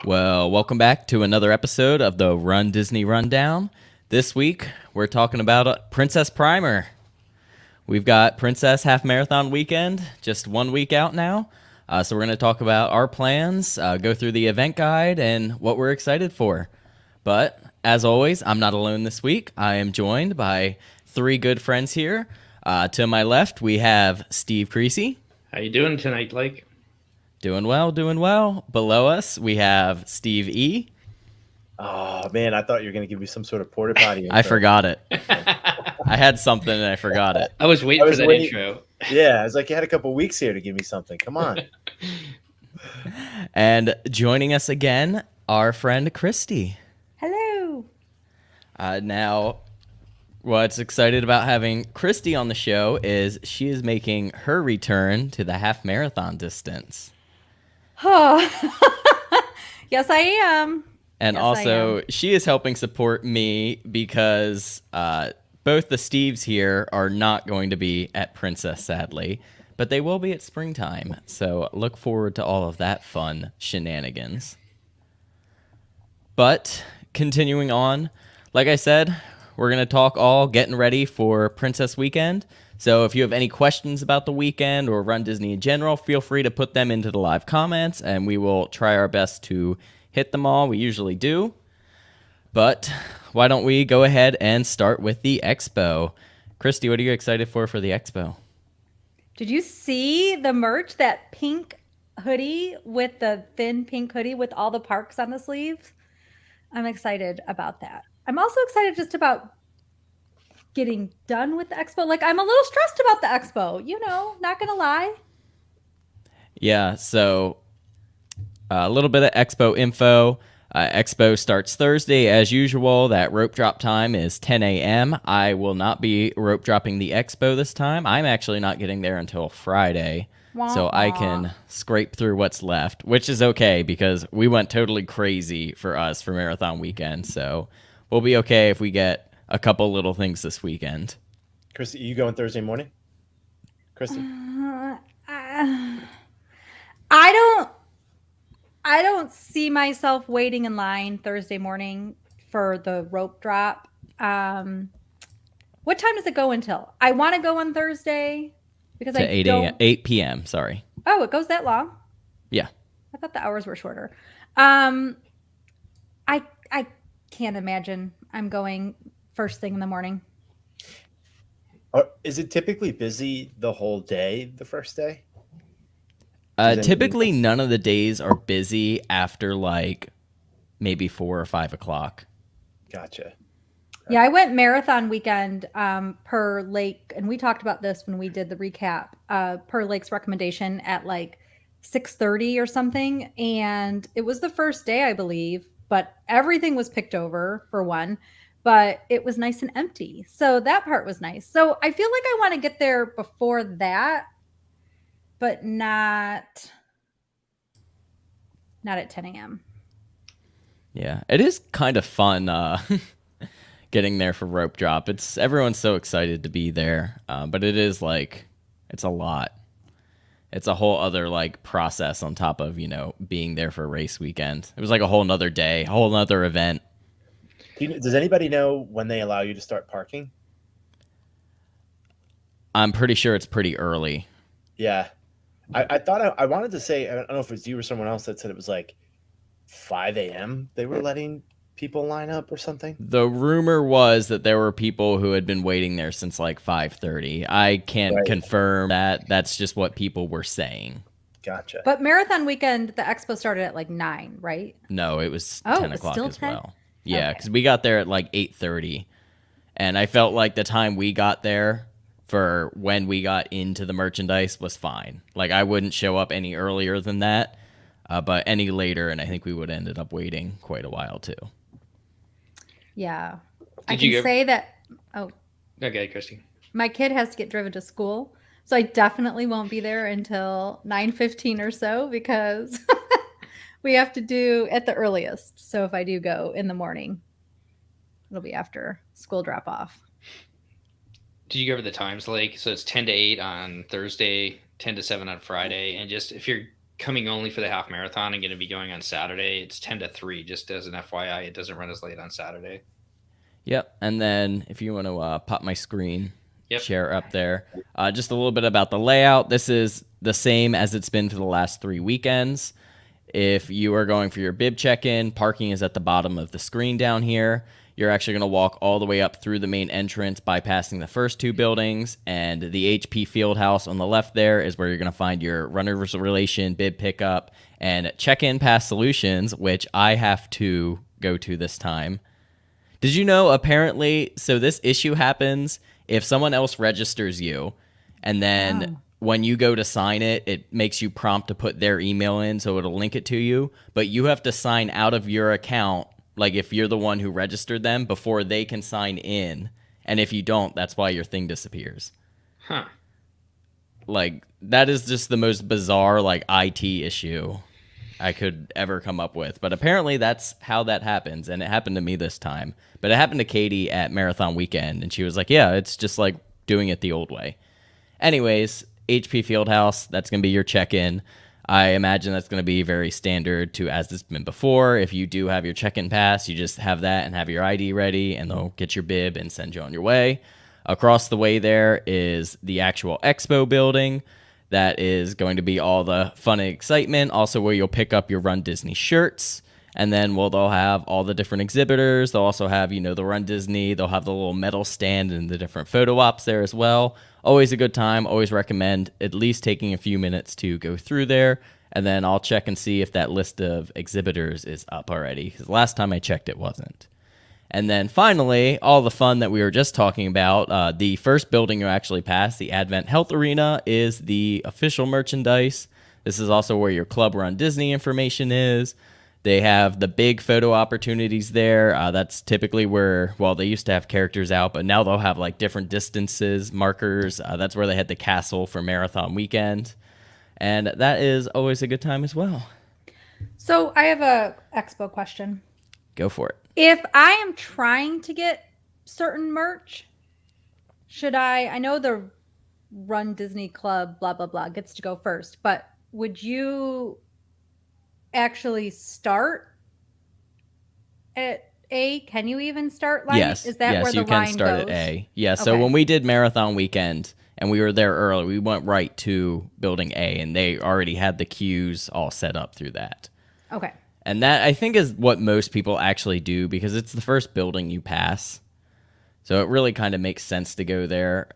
Well, welcome back to another episode of the Run Disney Rundown. This week, we're talking about Princess Primer. We've got Princess Half Marathon Weekend, just 1 week out now. So we're going to talk about our plans, go through the event guide, and what we're excited for. But, as always, I'm not alone this week. I am joined by three good friends here. To my left, we have Steve Creasy. How you doing tonight, Blake? Doing well, doing well. Below us, we have Steve E. Oh, man, I thought you were going to give me some sort of porta potty. I forgot it. I had something and I forgot it. I was waiting for that intro. Yeah, I was like, you had a couple weeks here to give me something. Come on. And joining us again, our friend Christy. Hello. Now, what's excited about having Christy on the show is she is making her return to the half marathon distance. Oh, yes, I am. And yes, also, she is helping support me because both the Steves here are not going to be at Princess, sadly, but they will be at Springtime. So look forward to all of that fun shenanigans. But continuing on, like I said, we're going to talk all getting ready for Princess Weekend. So if you have any questions about the weekend or Run Disney in general, feel free to put them into the live comments, and we will try our best to hit them all. We usually do. But why don't we go ahead and start with the Expo. Christy, what are you excited for the Expo? Did you see the merch, that pink hoodie with the thin pink hoodie with all the parks on the sleeves? I'm excited about that. I'm also excited just about getting done with the Expo. Like, I'm a little stressed about the Expo, not gonna lie. Yeah, so a little bit of Expo info. Expo starts Thursday as usual. That rope drop time is 10 a.m. I will not be rope dropping the Expo this time. I'm actually not getting there until Friday. So I can scrape through what's left, which is okay because we went totally crazy for us for Marathon Weekend. So we'll be okay if we get a couple little things this weekend. Christy, you going Thursday morning? Christy? I don't see myself waiting in line Thursday morning for the rope drop. What time does it go until? I want to go on Thursday because to 8 p.m. Sorry. Oh, it goes that long? Yeah. I thought the hours were shorter. I can't imagine I'm going first thing in the morning. Is it typically busy the whole day, the first day? Typically, none of the days are busy after like maybe 4 or 5 o'clock. Gotcha. Yeah, I went Marathon Weekend per Lake, and we talked about this when we did the recap. Per Lake's recommendation at like 6:30 or something, and it was the first day, I believe, but everything was picked over for one. But it was nice and empty, so that part was nice. So I feel like I want to get there before that, but not at 10 a.m. Yeah, it is kind of fun getting there for rope drop. Everyone's so excited to be there, but it is like it's a lot. It's a whole other like process on top of being there for race weekend. It was like a whole nother day, a whole nother event. Does anybody know when they allow you to start parking? I'm pretty sure it's pretty early. Yeah. I thought I wanted to say, I don't know if it was you or someone else that said it was like 5 a.m. they were letting people line up or something. The rumor was that there were people who had been waiting there since like 5:30. I can't confirm that. That's just what people were saying. Gotcha. But Marathon Weekend, the Expo started at like 9, right? No, it was 10 o'clock still as 10? well. Yeah, because we got there at like 8:30. And I felt like the time we got there for when we got into the merchandise was fine. Like, I wouldn't show up any earlier than that. But any later, and I think we would have ended up waiting quite a while too. Yeah. Did I can you say that. Oh, Okay, Christy. my kid has to get driven to school. So I definitely won't be there until 9:15 or so because we have to do at the earliest. So if I do go in the morning, it'll be after school drop off. Did you go over the times, Lake? So it's 10 to 8 on Thursday, 10 to 7 on Friday. And just if you're coming only for the half marathon and going to be going on Saturday, it's 10 to 3, just as an FYI. It doesn't run as late on Saturday. Yep. And then if you want to pop my screen, Yep. share up there. Just a little bit about the layout. This is the same as it's been for the last 3 weekends. If you are going for your bib check-in, parking is at the bottom of the screen down here. You're actually going to walk all the way up through the main entrance, bypassing the first 2 buildings, and the HP Fieldhouse on the left there is where you're going to find your runner's relation, bib pickup, and check-in pass solutions, which I have to go to this time. Did you know, apparently, so this issue happens if someone else registers you, and then when you go to sign it, it makes you prompt to put their email in, so it'll link it to you, but you have to sign out of your account, like if you're the one who registered them, before they can sign in, and if you don't, that's why your thing disappears. Huh. Like, that is just the most bizarre, like, IT issue I could ever come up with. But apparently that's how that happens, and it happened to me this time. But it happened to Katie at Marathon Weekend, and she was like, yeah, it's just like doing it the old way. Anyways, HP Fieldhouse, that's going to be your check-in. I imagine that's going to be very standard to as it's been before. If you do have your check-in pass, you just have that and have your ID ready, and they'll get your bib and send you on your way. Across the way there is the actual Expo building. That is going to be all the fun and excitement. Also where you'll pick up your Run Disney shirts. And then, well, they'll have all the different exhibitors. They'll also have, you know, the Run Disney. They'll have the little metal stand and the different photo ops there as well. Always a good time. Always recommend at least taking a few minutes to go through there. And then I'll check and see if that list of exhibitors is up already. Because last time I checked, it wasn't. And then finally, all the fun that we were just talking about, the first building you actually pass, the Advent Health Arena, is the official merchandise. This is also where your Club Run Disney information is. They have the big photo opportunities there. That's typically where, well, they used to have characters out, but now they'll have like different distances, markers. That's where they had the castle for Marathon Weekend. And that is always a good time as well. So I have a Expo question. Go for it. If I am trying to get certain merch, should I know the Run Disney Club, blah, blah, blah, gets to go first, but would you actually start at A? Can you even start line? Yes. Is that yes, where the you can line start goes? at A. Yeah, so Okay. when we did Marathon Weekend and we were there early, we went right to building A, and they already had the queues all set up through that. Okay. And that, I think, is what most people actually do because it's the first building you pass. So it really kind of makes sense to go there.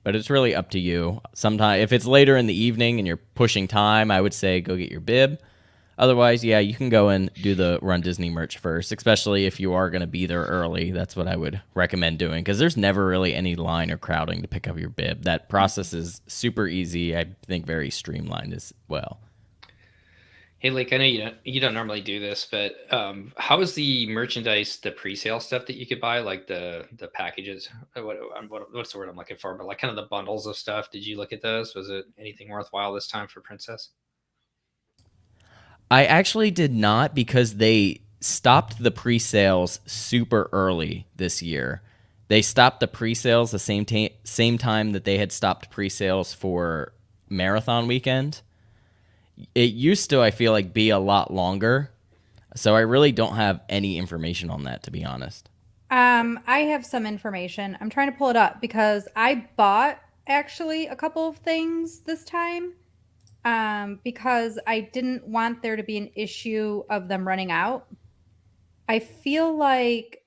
But it's really up to you. Sometimes, if it's later in the evening and you're pushing time, I would say go get your bib. Otherwise, yeah, you can go and do the Run Disney merch first, especially if you are going to be there early. That's what I would recommend doing because there's never really any line or crowding to pick up your bib. That process is super easy. I think very streamlined as well. Hey, Lake, I know you don't normally do this, but how is the merchandise, the pre-sale stuff that you could buy, like the packages? What's the word I'm looking for? But like kind of the bundles of stuff. Did you look at those? Was it anything worthwhile this time for Princess? I actually did not because they stopped the pre-sales super early this year. They stopped the pre-sales the same time that they had stopped pre-sales for Marathon Weekend. It used to, I feel like, be a lot longer. So I really don't have any information on that, to be honest. I have some information. I'm trying to pull it up because I bought actually a couple of things this time because I didn't want there to be an issue of them running out. I feel like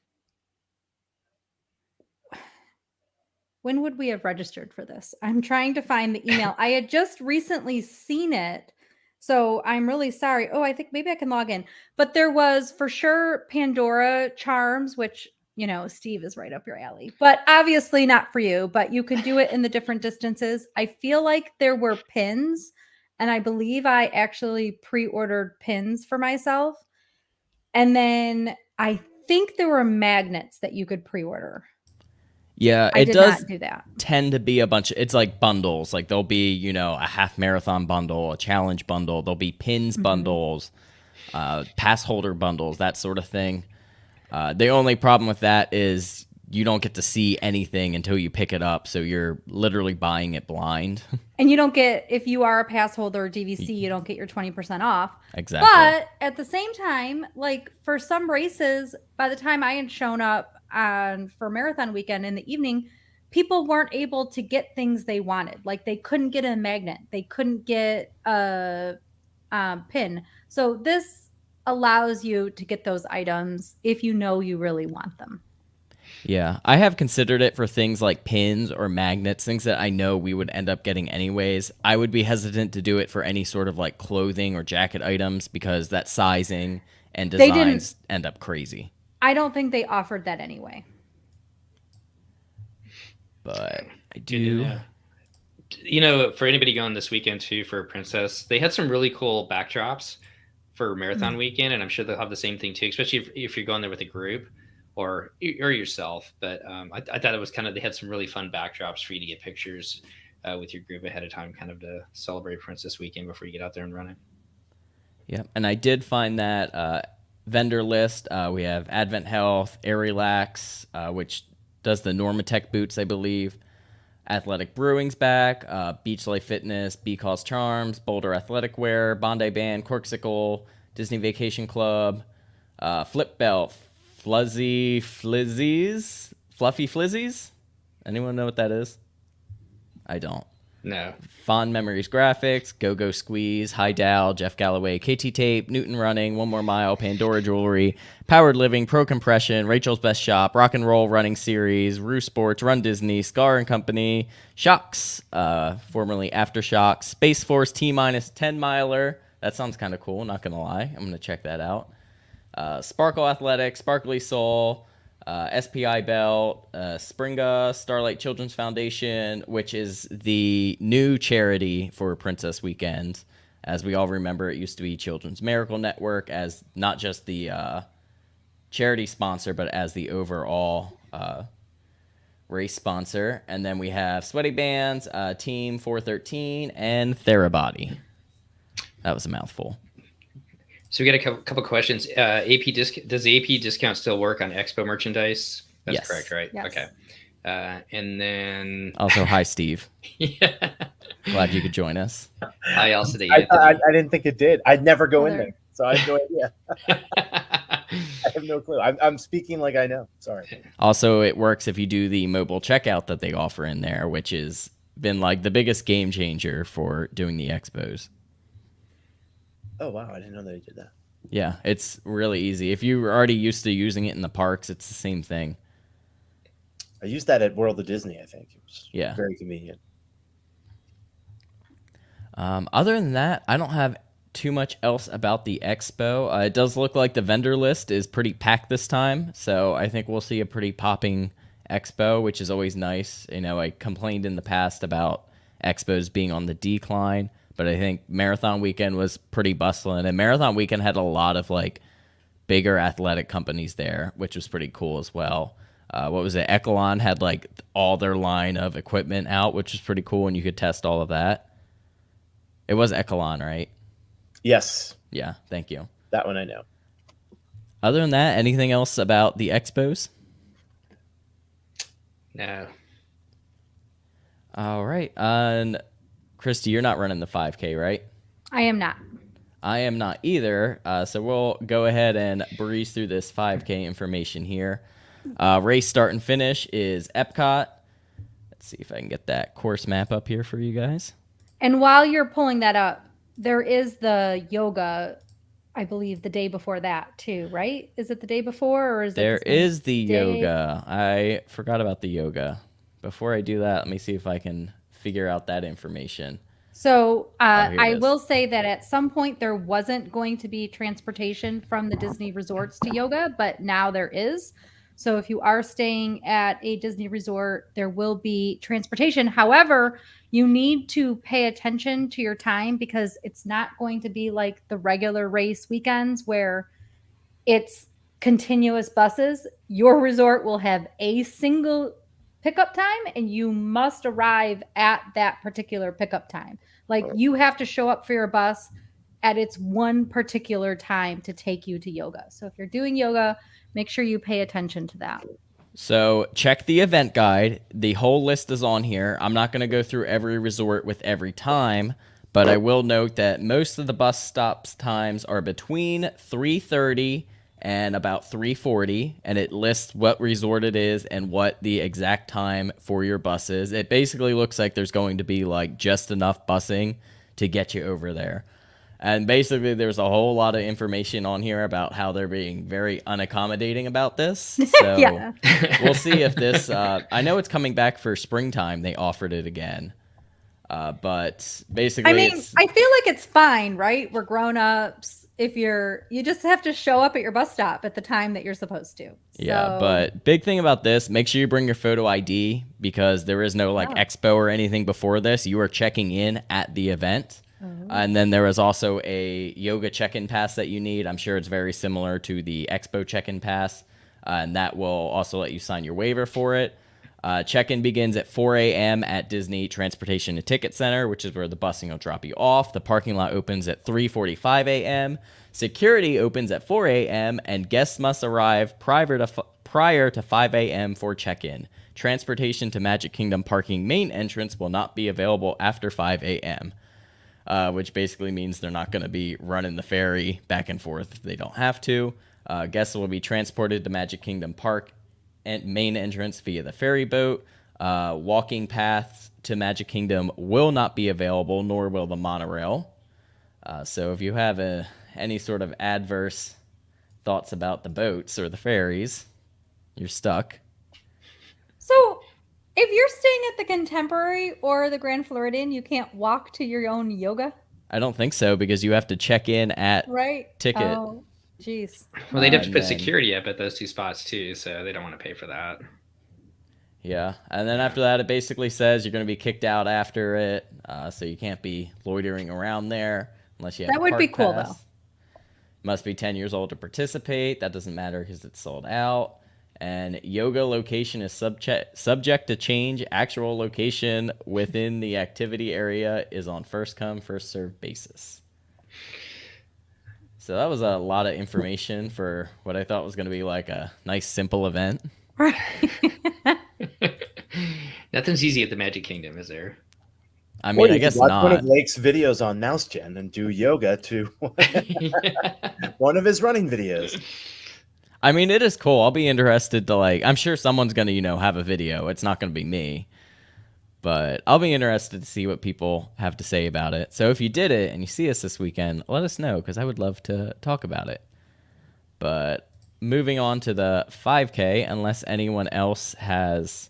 when would we have registered for this? I'm trying to find the email. I had just recently seen it. So I'm really sorry. Oh, I think maybe I can log in. But there was for sure Pandora charms, which, you know, Steve is right up your alley. But obviously not for you, but you can do it in the different distances. I feel like there were pins and I believe I actually pre-ordered pins for myself. And then I think there were magnets that you could pre-order. Yeah, I it did does not do that. tend to be a bunch of, it's like bundles. Like there'll be, you know, a half marathon bundle, a challenge bundle, there'll be pins bundles, pass holder bundles, that sort of thing. The only problem with that is you don't get to see anything until you pick it up, so you're literally buying it blind. And you don't get, if you are a pass holder or DVC, you don't get your 20% off. Exactly. But at the same time, like for some races, by the time I had shown up for marathon weekend in the evening, people weren't able to get things they wanted. Like they couldn't get a magnet, they couldn't get a pin. So this allows you to get those items if you know you really want them. Yeah, I have considered it for things like pins or magnets, things that I know we would end up getting anyways. I would be hesitant to do it for any sort of like clothing or jacket items because that sizing and designs end up crazy. I don't think they offered that anyway. But I do. You know, for anybody going this weekend too for Princess, they had some really cool backdrops for marathon weekend, and I'm sure they'll have the same thing too, especially if you're going there with a group or yourself. But I thought it was kind of, they had some really fun backdrops for you to get pictures with your group ahead of time, kind of to celebrate Princess weekend before you get out there and run it. Yeah, and I did find that vendor list. We have Advent Health, Air Relax, which does the Normatec boots, I believe. Athletic Brewing's back, Beach Life Fitness, Because Charms, Boulder Athletic Wear, Bondi Band, Corksicle, Disney Vacation Club, Flip Belt, Fluffy Flizzies. Anyone know what that is? I don't. No. Fond Memories Graphics, Go Squeeze, High Dow, Jeff Galloway, KT Tape, Newton Running, One More Mile, Pandora Jewelry, Powered Living, Pro Compression, Rachel's Best Shop, Rock and Roll Running Series, Roo Sports, Run Disney, Scar and Company, Shocks, formerly Aftershock, Space Force T-minus 10 miler. That sounds kind of cool, not going to lie. I'm going to check that out. Sparkle Athletics, Sparkly Soul, SPI Belt, Springa, Starlight Children's Foundation, which is the new charity for Princess Weekend. As we all remember, it used to be Children's Miracle Network as not just the charity sponsor, but as the overall race sponsor. And then we have Sweaty Bands, Team 413, and Therabody. That was a mouthful. So we got a couple questions. Does the AP discount still work on Expo merchandise? That's Yes. correct, right? Yes. Okay. And then Also, hi, Steve. yeah. Glad you could join us. I also did. I didn't think it did. I'd never go in there, so I have no idea. I have no clue. I'm speaking like I know. Sorry. Also, it works if you do the mobile checkout that they offer in there, which has been like the biggest game changer for doing the expos. Oh, wow. I didn't know they did that. Yeah, it's really easy. If you're already used to using it in the parks, it's the same thing. I used that at World of Disney, I think. It was very convenient. Other than that, I don't have too much else about the expo. It does look like the vendor list is pretty packed this time, so I think we'll see a pretty popping expo, which is always nice. You know, I complained in the past about expos being on the decline, but I think Marathon Weekend was pretty bustling, and Marathon Weekend had a lot of like bigger athletic companies there, which was pretty cool as well. What was it? Echelon had like all their line of equipment out, which was pretty cool, and you could test all of that. It was Echelon, right? Yes. Yeah, thank you. That one I know. Other than that, anything else about the expos? No. All right. And Christy, you're not running the 5K, right? I am not. I am not either. So we'll go ahead and breeze through this 5K information here. Race start and finish is Epcot. Let's see if I can get that course map up here for you guys. And while you're pulling that up, there is the yoga, I believe, the day before that too, right? Is it the day before, or is it There is the day? yoga. I forgot about the yoga. Before I do that, let me see if I can figure out that information. So here it I is. will say that at some point there wasn't going to be transportation from the Disney resorts to yoga, but now there is. So if you are staying at a Disney resort, there will be transportation. However, you need to pay attention to your time because it's not going to be like the regular race weekends where it's continuous buses. Your resort will have a single pickup time and you must arrive at that particular pickup time. Like you have to show up for your bus at its one particular time to take you to yoga. So if you're doing yoga, make sure you pay attention to that. So check the event guide. The whole list is on here. I'm not going to go through every resort with every time, but I will note that most of the bus stops times are between 3:30 and about 3:40, and it lists what resort it is and what the exact time for your bus is. It basically looks like there's going to be like just enough busing to get you over there. And basically, there's a whole lot of information on here about how they're being very unaccommodating about this. So Yeah. we'll see if this. I know it's coming back for springtime. They offered it again, but basically, I mean, it's, I feel like it's fine, right? We're grown-ups. If you just have to show up at your bus stop at the time that you're supposed to. yeah. So- But big thing about this: make sure you bring your photo ID because there is no like Yeah. expo or anything before this. You are checking in at the event. And then there is also a yoga check-in pass that you need. I'm sure it's very similar to the Expo check-in pass, and that will also let you sign your waiver for it. Check-in begins at 4 a.m. at Disney Transportation and Ticket Center, which is where the busing will drop you off. The parking lot opens at 3:45 a.m. Security opens at 4 a.m., and guests must arrive prior to 5 a.m. for check-in. Transportation to Magic Kingdom parking main entrance will not be available after 5 a.m., which basically means they're not going to be running the ferry back and forth if they don't have to. Guests will be transported to Magic Kingdom Park and main entrance via the ferry boat. Walking paths to Magic Kingdom will not be available, nor will the monorail. So if you have any sort of adverse thoughts about the boats or the ferries, you're stuck. So if you're staying at the Contemporary or the Grand Floridian, you can't walk to your own yoga, I don't think so because you have to check in at right? ticket. Oh, jeez. Well, they'd have to And put then- security up at those two spots too, so they don't want to pay for that. Yeah, and then after that, it basically says you're going to be kicked out after it, so you can't be loitering around there unless you have That a would be park cool, pass. though. Must be 10 years old to participate. That doesn't matter because it's sold out. And yoga location is subject to change. Actual location within the activity area is on first come, first served basis. So that was a lot of information for what I thought was going to be like a nice, simple event. Nothing's easy at the Magic Kingdom, is there? I Or mean, you I could guess watch one not. of Lake's videos on MouseGen and do yoga to one of his running videos. I mean, it is cool. I'll be interested to like. I'm sure someone's gonna, have a video. It's not gonna be me, but I'll be interested to see what people have to say about it. So if you did it and you see us this weekend, let us know because I would love to talk about it. But moving on to the 5K, unless anyone else has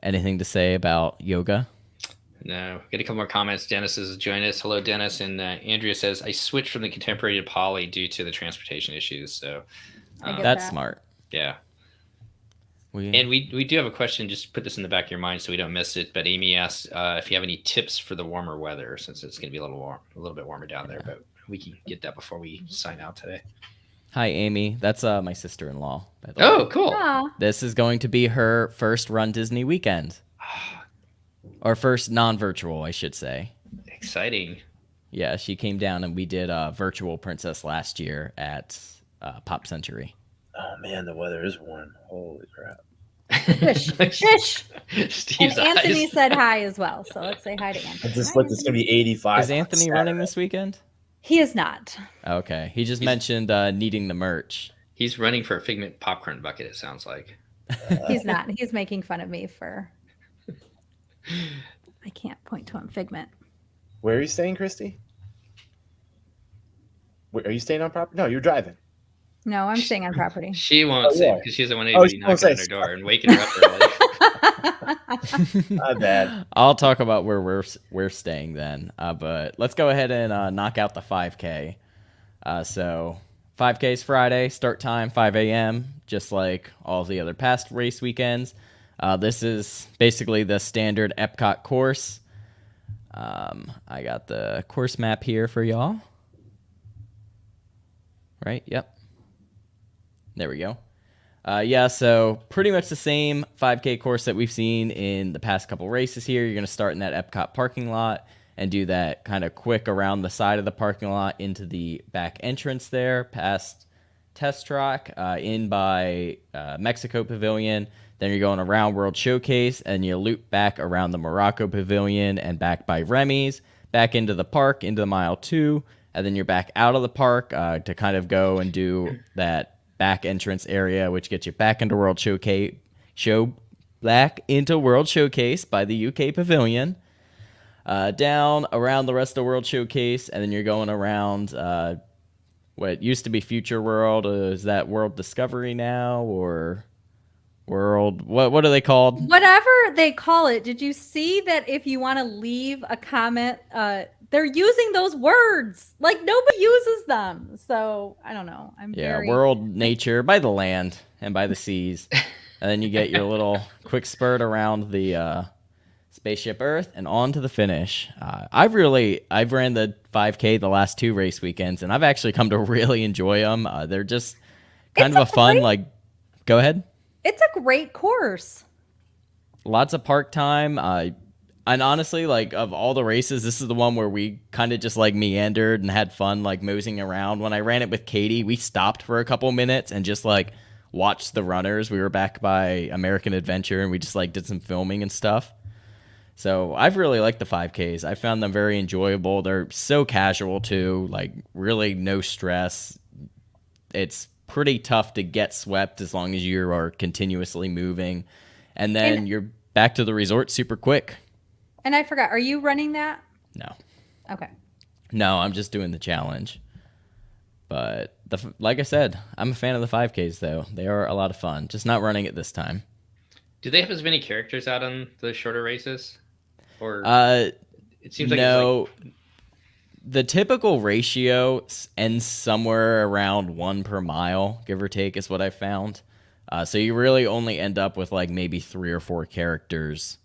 anything to say about yoga. No, get a couple more comments. Dennis has joined us. Hello, Dennis. And Andrea says, I switched from the Contemporary to Poly due to the transportation issues. So I get That's that. smart. yeah. We And we do have a question. Just put this in the back of your mind so we don't miss it. But Amy asked if you have any tips for the warmer weather, since it's going to be a little bit warmer down there. But we can get that before we sign out today. Hi, Amy. That's my sister-in-law. By the Oh, way. cool. Aw. This is going to be her first Run Disney weekend, or first non-virtual, I should say. Exciting. Yeah, she came down and we did virtual Princess last year at Pop Century. Oh man, the weather is warm. Holy crap! Shush, shush. And Steve's Anthony eyes. said hi as well, so let's say hi to I Anthony. just Hi, looked. It's gonna be 85. Is Anthony running this weekend? He is not. Okay, he just mentioned needing the merch. He's running for a Figment popcorn bucket, it sounds like. He's not. He's making fun of me for. I can't point to him. Figment. Where are you staying, Christy? Are you staying on property? No, you're driving. No, I'm staying on property. She won't Oh, say yeah. because she doesn't want Oh, anybody she won't knocking on say. her door and waking her up early. My bad. I'll talk about where we're staying then. But let's go ahead and knock out the 5K. So 5K's Friday, start time 5 a.m., just like all the other past race weekends. This is basically the standard Epcot course. I got the course map here for y'all. Right? Yep. There we go. Yeah, so pretty much the same 5K course that we've seen in the past couple races here. You're going to start in that Epcot parking lot and do that kind of quick around the side of the parking lot into the back entrance there, past Test Track, in by Mexico Pavilion. Then you're going around World Showcase, and you loop back around the Morocco Pavilion and back by Remy's, back into the park, into Mile 2, and then you're back out of the park to kind of go and do that back entrance area, which gets you back into World Showcase, back into World Showcase by the UK Pavilion, down around the rest of World Showcase, and then you're going around what used to be Future World. Is that World Discovery now, or World? What are they called? Whatever they call it. Did you see that if you want to leave a comment, they're using those words like nobody uses them? So I don't know. World Nature by the land and by the seas, and then you get your little quick spurt around the Spaceship Earth and on to the finish. I've ran the 5K the last 2 race weekends, and I've actually come to really enjoy them. They're just kind of a fun, go ahead. It's a great course. Lots of park time. And honestly, of all the races, this is the one where we kind of just meandered and had fun, moseying around. When I ran it with Katie, we stopped for a couple minutes and just watched the runners. We were back by American Adventure, and we just did some filming and stuff. So I've really liked the 5Ks. I found them very enjoyable. They're so casual too, really no stress. It's pretty tough to get swept as long as you are continuously moving. And then you're back to the resort super quick. And I forgot, are you running that? No. Okay. No, I'm just doing the challenge. But like I said, I'm a fan of the 5Ks though. They are a lot of fun. Just not running it this time. Do they have as many characters out on the shorter races? Or it seems like the typical ratio ends somewhere around 1 per mile, give or take, is what I found. So you really only end up with maybe 3 or 4 characters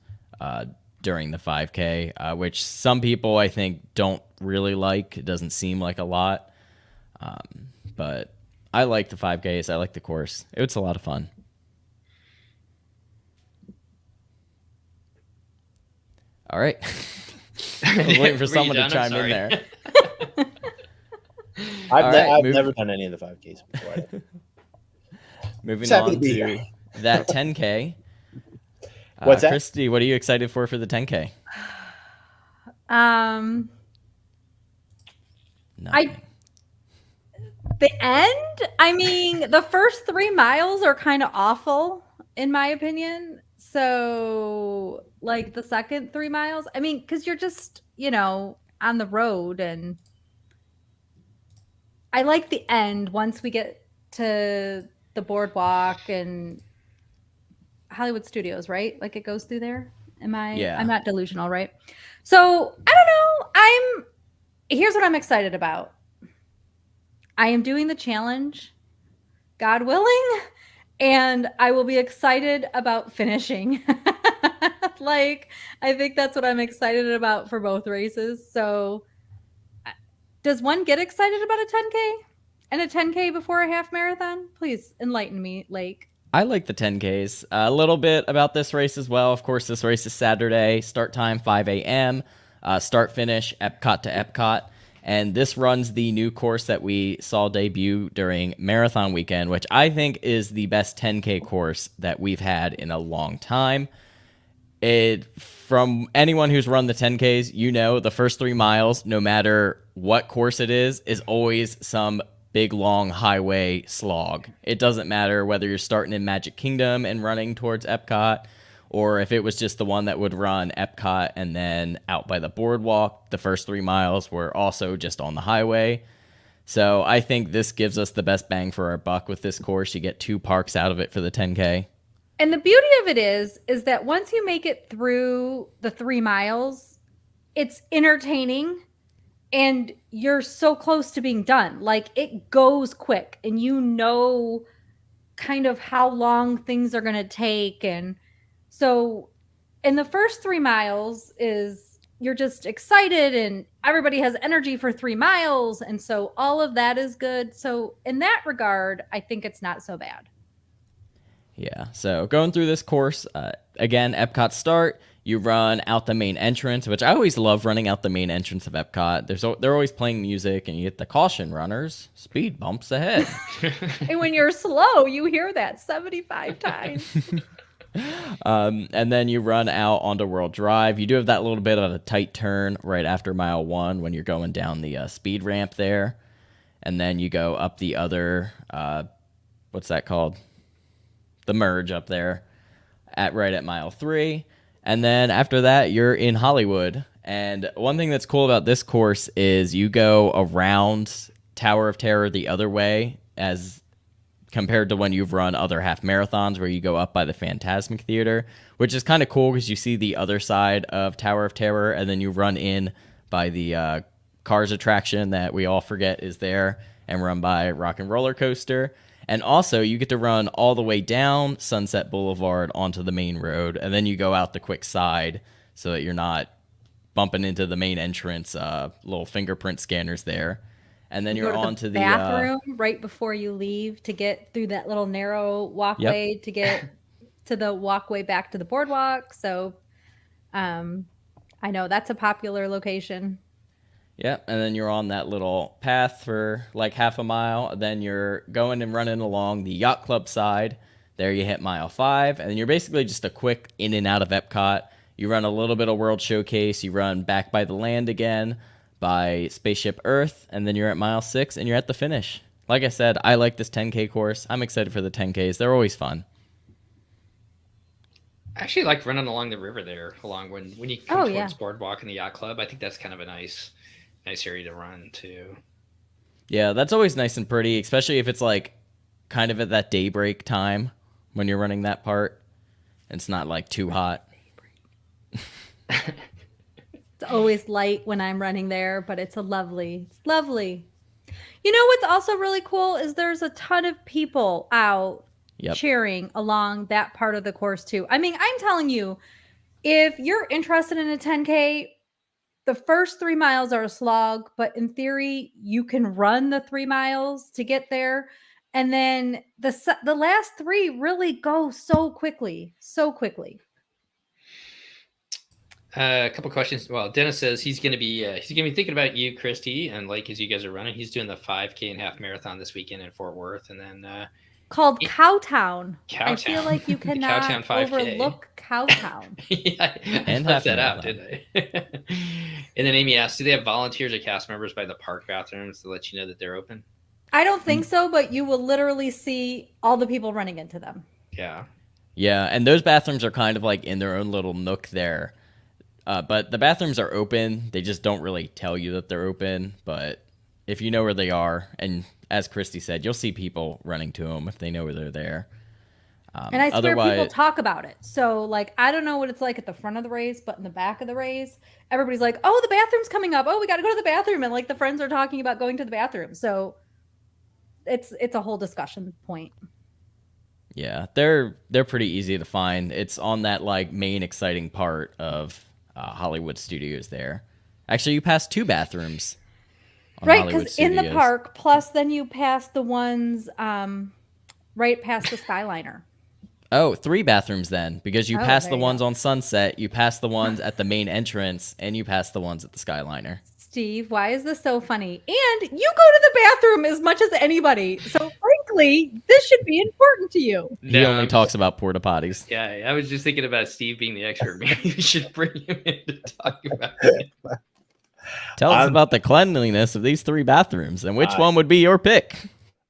during the 5K, which some people I think don't really like. It doesn't seem like a lot. But I like the 5Ks. I like the course. It's a lot of fun. All right. I was waiting for someone to chime in there. I've never done any of the 5Ks before. Moving on to that 10K. What's that? Christy, what are you excited for the 10K? The end? I mean, the first 3 miles are kind of awful, in my opinion. So, the second 3 miles, I mean, because you're just, on the road, and I like the end once we get to the boardwalk and Hollywood Studios, right? It goes through there. Yeah. I'm not delusional, right? So I don't know. Here's what I'm excited about. I am doing the challenge, God willing, and I will be excited about finishing. I think that's what I'm excited about for both races. So does one get excited about a 10K and a 10K before a half marathon? Please enlighten me, Lake. I like the 10Ks. A little bit about this race as well. Of course, this race is Saturday. Start time 5 a.m. Start finish Epcot to Epcot. And this runs the new course that we saw debut during Marathon Weekend, which I think is the best 10K course that we've had in a long time. From anyone who's run the 10Ks, the first 3 miles, no matter what course it is always some big, long highway slog. It doesn't matter whether you're starting in Magic Kingdom and running towards Epcot, or if it was just the one that would run Epcot and then out by the boardwalk. The first 3 miles were also just on the highway. So I think this gives us the best bang for our buck with this course. You get 2 parks out of it for the 10K. And the beauty of it is that once you make it through the 3 miles, it's entertaining and you're so close to being done. Like it goes quick and you know kind of how long things are going to take. And so in the first 3 miles is you're just excited and everybody has energy for 3 miles. And so all of that is good. So in that regard, I think it's not so bad. Yeah, so going through this course, again, Epcot start, you run out the main entrance, which I always love running out the main entrance of Epcot. They're always playing music, and you get the caution runners, speed bumps ahead. And when you're slow, you hear that 75 times. And then you run out onto World Drive. You do have that little bit of a tight turn right after mile 1 when you're going down the speed ramp there. And then you go up the other, what's that called? The merge up there right at mile 3. And then after that, you're in Hollywood. And one thing that's cool about this course is you go around Tower of Terror the other way as compared to when you've run other half marathons where you go up by the Phantasmic Theater, which is kind of cool because you see the other side of Tower of Terror and then you run in by the Cars attraction that we all forget is there and run by Rock and Roller Coaster. And also, you get to run all the way down Sunset Boulevard onto the main road, and then you go out the quick side so that you're not bumping into the main entrance little fingerprint scanners there. And then you're on to the bathroom right before you leave to get through that little narrow walkway to get to the walkway back to the boardwalk. So I know that's a popular location. Yep, and then you're on that little path for like half a mile. Then you're going and running along the Yacht Club side. There you hit mile 5, and then you're basically just a quick in and out of Epcot. You run a little bit of World Showcase. You run back by the land again, by Spaceship Earth, and then you're at mile 6, and you're at the finish. Like I said, I like this 10K course. I'm excited for the 10Ks. They're always fun. I actually like running along the river there, along when you come towards Boardwalk and the Yacht Club. I think that's kind of a nice area to run too. Yeah, that's always nice and pretty, especially if it's like kind of at that daybreak time when you're running that part. It's not like too hot. It's always light when I'm running there, but it's lovely. You know what's also really cool is there's a ton of people out cheering along that part of the course too. I mean, I'm telling you, if you're interested in a 10K, the first 3 miles are a slog, but in theory, you can run the 3 miles to get there. And then the last 3 really go so quickly. A couple questions. Well, Dennis says he's going to be thinking about you, Christy, and like as you guys are running, he's doing the 5K and half marathon this weekend in Fort Worth, and then called Cowtown. Cowtown. I feel like you cannot Cowtown overlook Cowtown. Yeah, I left that out, didn't I? And then Amy asked, do they have volunteers or cast members by the park bathrooms to let you know that they're open? I don't think so, but you will literally see all the people running into them. Yeah. Yeah, and those bathrooms are kind of like in their own little nook there. But the bathrooms are open. They just don't really tell you that they're open. But if you know where they are, and as Christy said, you'll see people running to them if they know where they're there. And I swear people talk about it. So, like, I don't know what it's like at the front of the race, but in the back of the race, everybody's like, oh, the bathroom's coming up. Oh, we got to go to the bathroom. And, like, the friends are talking about going to the bathroom. So it's a whole discussion point. Yeah, they're pretty easy to find. It's on that, like, main exciting part of Hollywood Studios there. Actually, you pass 2 bathrooms. Right, because in the park, plus then you pass the ones right past the Skyliner. Oh, 3 bathrooms then, because you pass the ones on Sunset, you pass the ones at the main entrance, and you pass the ones at the Skyliner. Steve, why is this so funny? And you go to the bathroom as much as anybody. So frankly, this should be important to you. He only talks about porta potties. Yeah, I was just thinking about Steve being the expert. Maybe we should bring him in to talk about it. Tell us about the cleanliness of these 3 bathrooms and which one would be your pick.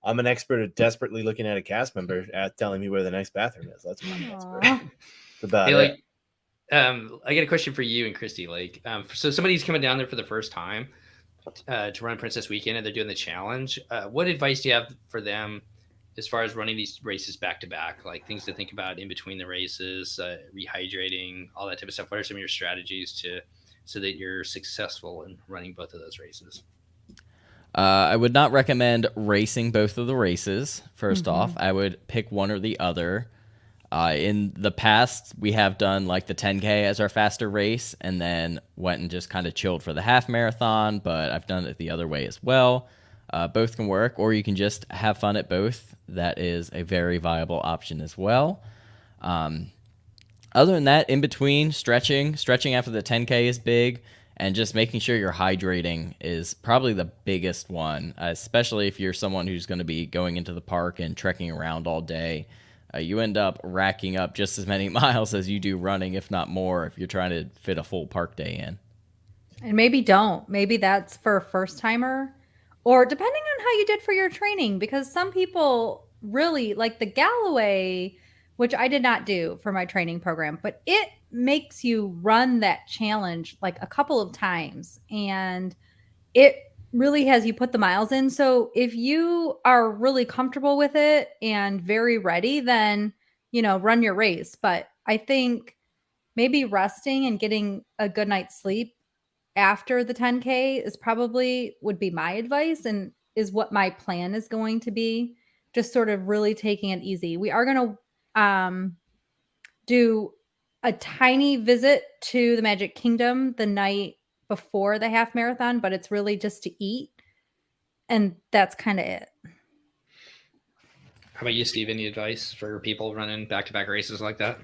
I'm an expert at desperately looking at a cast member at telling me where the next bathroom is. That's my expert. That's about it. I got a question for you and Christy. Like, so somebody's coming down there for the first time to run Princess Weekend, and they're doing the challenge. What advice do you have for them as far as running these races back to back? Like things to think about in between the races, rehydrating, all that type of stuff. What are some of your strategies to so that you're successful in running both of those races? I would not recommend racing both of the races. First off, I would pick one or the other. In the past, we have done like the 10K as our faster race and then went and just kind of chilled for the half marathon, but I've done it the other way as well. Both can work, or you can just have fun at both. That is a very viable option as well. Other than that, in between, stretching after the 10K is big, and just making sure you're hydrating is probably the biggest one, especially if you're someone who's going to be going into the park and trekking around all day. You end up racking up just as many miles as you do running, if not more, if you're trying to fit a full park day in. And maybe don't. Maybe that's for a first timer, or depending on how you did for your training, because some people really like the Galloway, which I did not do for my training program, but it makes you run that challenge like a couple of times, and it really has you put the miles in. So if you are really comfortable with it and very ready, then, run your race. But I think maybe resting and getting a good night's sleep after the 10K is probably would be my advice, and is what my plan is going to be. Just sort of really taking it easy. We are going to do a tiny visit to the Magic Kingdom the night before the half marathon, but it's really just to eat. And that's kind of it. How about you, Steve? Any advice for people running back-to-back races like that?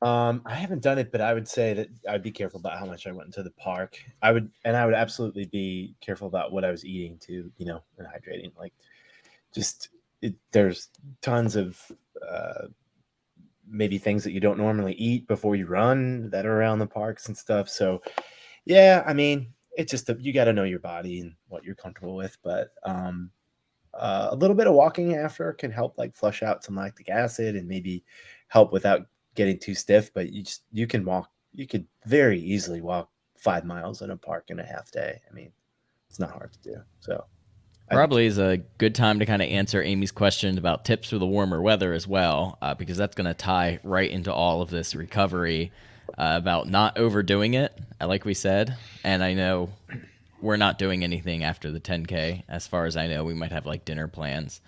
I haven't done it, but I would say that I'd be careful about how much I went into the park. I would absolutely be careful about what I was eating too, and hydrating. Like, there's tons of maybe things that you don't normally eat before you run that are around the parks and stuff. So, yeah, I mean, it's just you got to know your body and what you're comfortable with. But a little bit of walking after can help, like, flush out some lactic acid and maybe help without getting too stiff. But you could very easily walk 5 miles in a park in a half day. I mean, it's not hard to do. So probably is a good time to kind of answer Amy's question about tips for the warmer weather as well, because that's going to tie right into all of this recovery about not overdoing it, like we said. And I know we're not doing anything after the 10K. As far as I know, we might have like dinner plans,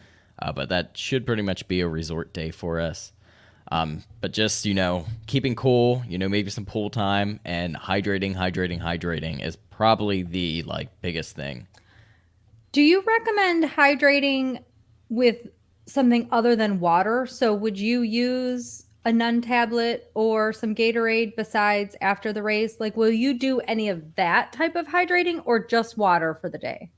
but that should pretty much be a resort day for us. But just, keeping cool, maybe some pool time, and hydrating is probably the biggest thing. Do you recommend hydrating with something other than water? So would you use a Nun tablet or some Gatorade besides after the race? Like, will you do any of that type of hydrating or just water for the day?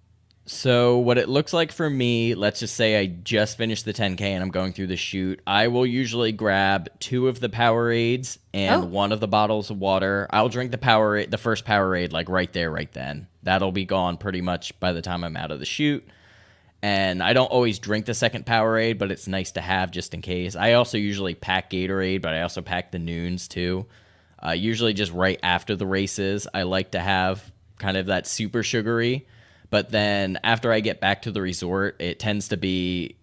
So what it looks like for me, let's just say I just finished the 10K and I'm going through the chute. I will usually grab 2 of the Powerades and 1 of the bottles of water. I'll drink the first Powerade right there, right then. That'll be gone pretty much by the time I'm out of the chute. And I don't always drink the second Powerade, but it's nice to have just in case. I also usually pack Gatorade, but I also pack the Noons too. Usually just right after the races, I like to have kind of that super sugary. But then after I get back to the resort, it tends to be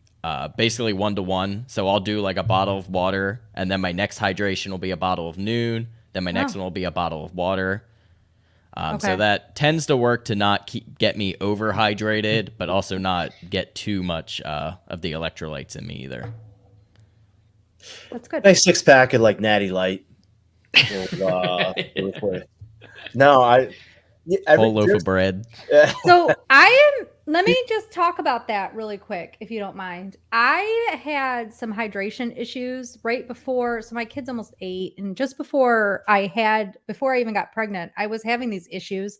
basically 1-to-1. So I'll do like a bottle of water, and then my next hydration will be a bottle of Noon. Then my next one will be a bottle of water. So that tends to work to not get me overhydrated, but also not get too much of the electrolytes in me either. That's good. Nice 6-pack of Natty Light. No, whole loaf of bread. So let me just talk about that really quick, if you don't mind. I had some hydration issues right before, so my kid's almost 8, and just before I even got pregnant, I was having these issues.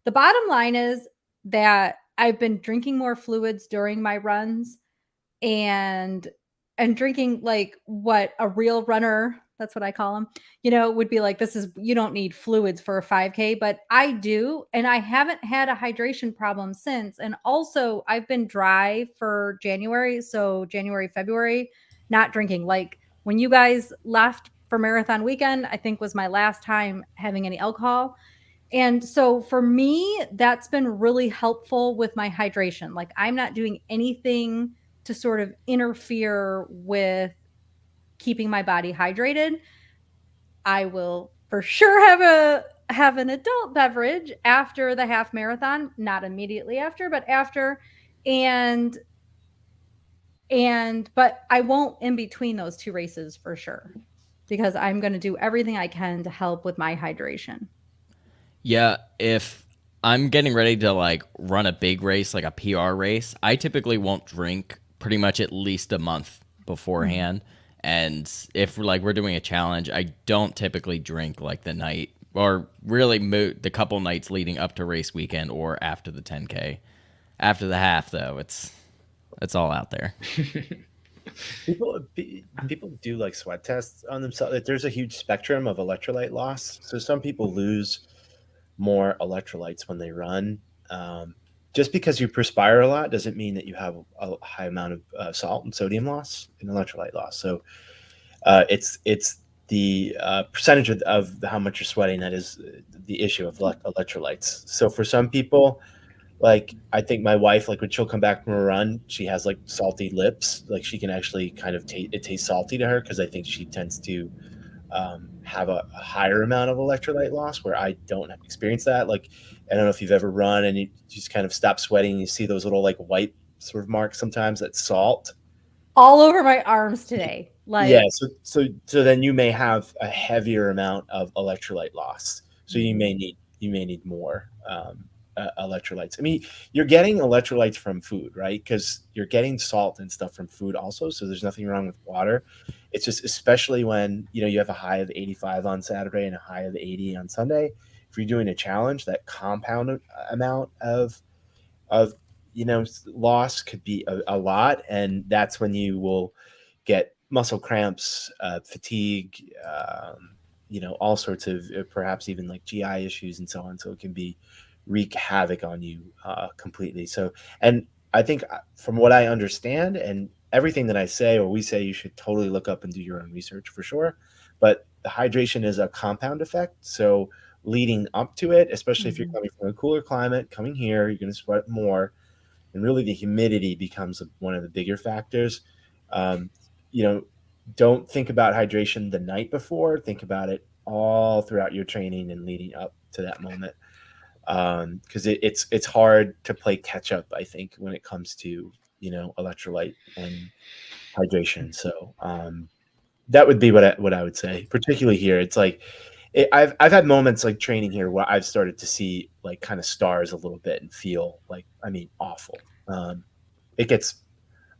The bottom line is that I've been drinking more fluids during my runs and drinking what a real runner, that's what I call them, would be like, you don't need fluids for a 5K, but I do. And I haven't had a hydration problem since. And also I've been dry for January. So January, February, not drinking. Like when you guys left for marathon weekend, I think was my last time having any alcohol. And so for me, that's been really helpful with my hydration. Like I'm not doing anything to sort of interfere with keeping my body hydrated. I will for sure have have an adult beverage after the half marathon, not immediately after, but after, and but I won't in between those two races for sure, because I'm going to do everything I can to help with my hydration. Yeah, if I'm getting ready to like run a big race, like a PR race, I typically won't drink pretty much at least a month beforehand. And if like we're doing a challenge, I don't typically drink like the night or really the couple nights leading up to race weekend or after the 10K. After the half, though, it's all out there. People do like sweat tests on themselves. Like, there's a huge spectrum of electrolyte loss. So some people lose more electrolytes when they run. Just because you perspire a lot doesn't mean that you have a high amount of salt and sodium loss and electrolyte loss. So it's the percentage of how much you're sweating that is the issue of electrolytes. So for some people, like I think my wife, like when she'll come back from a run, she has like salty lips. Like she can actually kind of it tastes salty to her because I think she tends to have a higher amount of electrolyte loss where I don't experience that. Like I don't know if you've ever run and you just kind of stop sweating and you see those little like white sort of marks sometimes. That's salt. All over my arms today. Like, Yeah, so then you may have a heavier amount of electrolyte loss. So you may need more electrolytes. I mean, you're getting electrolytes from food, right? Because you're getting salt and stuff from food also. So there's nothing wrong with water. It's just especially when you have a high of 85 on Saturday and a high of 80 on Sunday. If you're doing a challenge, that compound amount of loss could be a lot, and that's when you will get muscle cramps, fatigue, all sorts of perhaps even like GI issues and so on. So it can wreak havoc on you completely. So, and I think from what I understand and everything that I say or we say, you should totally look up and do your own research for sure. But the hydration is a compound effect. So leading up to it, especially if you're coming from a cooler climate, coming here, you're going to sweat more. And really the humidity becomes one of the bigger factors. Don't think about hydration the night before. Think about it all throughout your training and leading up to that moment. Because it's hard to play catch up, I think, when it comes to electrolyte and hydration. So that would be what I would say, particularly here. It's like I've had moments like training here where I've started to see like kind of stars a little bit and feel like, I mean, awful. It gets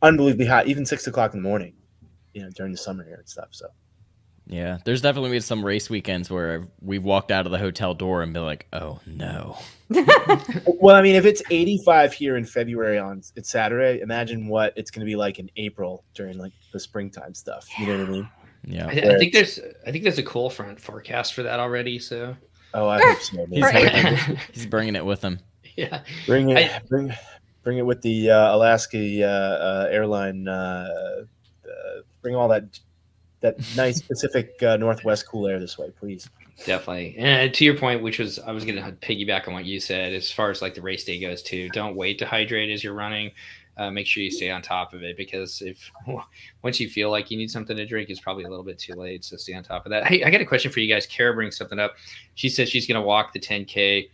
unbelievably hot, even 6 o'clock in the morning, during the summer here and stuff. So Yeah, there's definitely been some race weekends where we've walked out of the hotel door and been like, oh no. well, I mean, if it's 85 here in February it's Saturday, imagine what it's going to be like in April during like the springtime stuff. You know what I mean? Yeah. I think there's a cool front forecast for that already. So I hope so. He's bringing it with him. Yeah, bring it with the Alaska airline. Bring all that nice Pacific Northwest cool air this way, please. Definitely. And to your point, which was I was going to piggyback on what you said as far as like the race day goes too. Don't wait to hydrate as you're running. Make sure you stay on top of it, because once you feel like you need something to drink, it's probably a little bit too late. So stay on top of that. Hey, I got a question for you guys. Kara brings something up. She says she's going to walk the 10K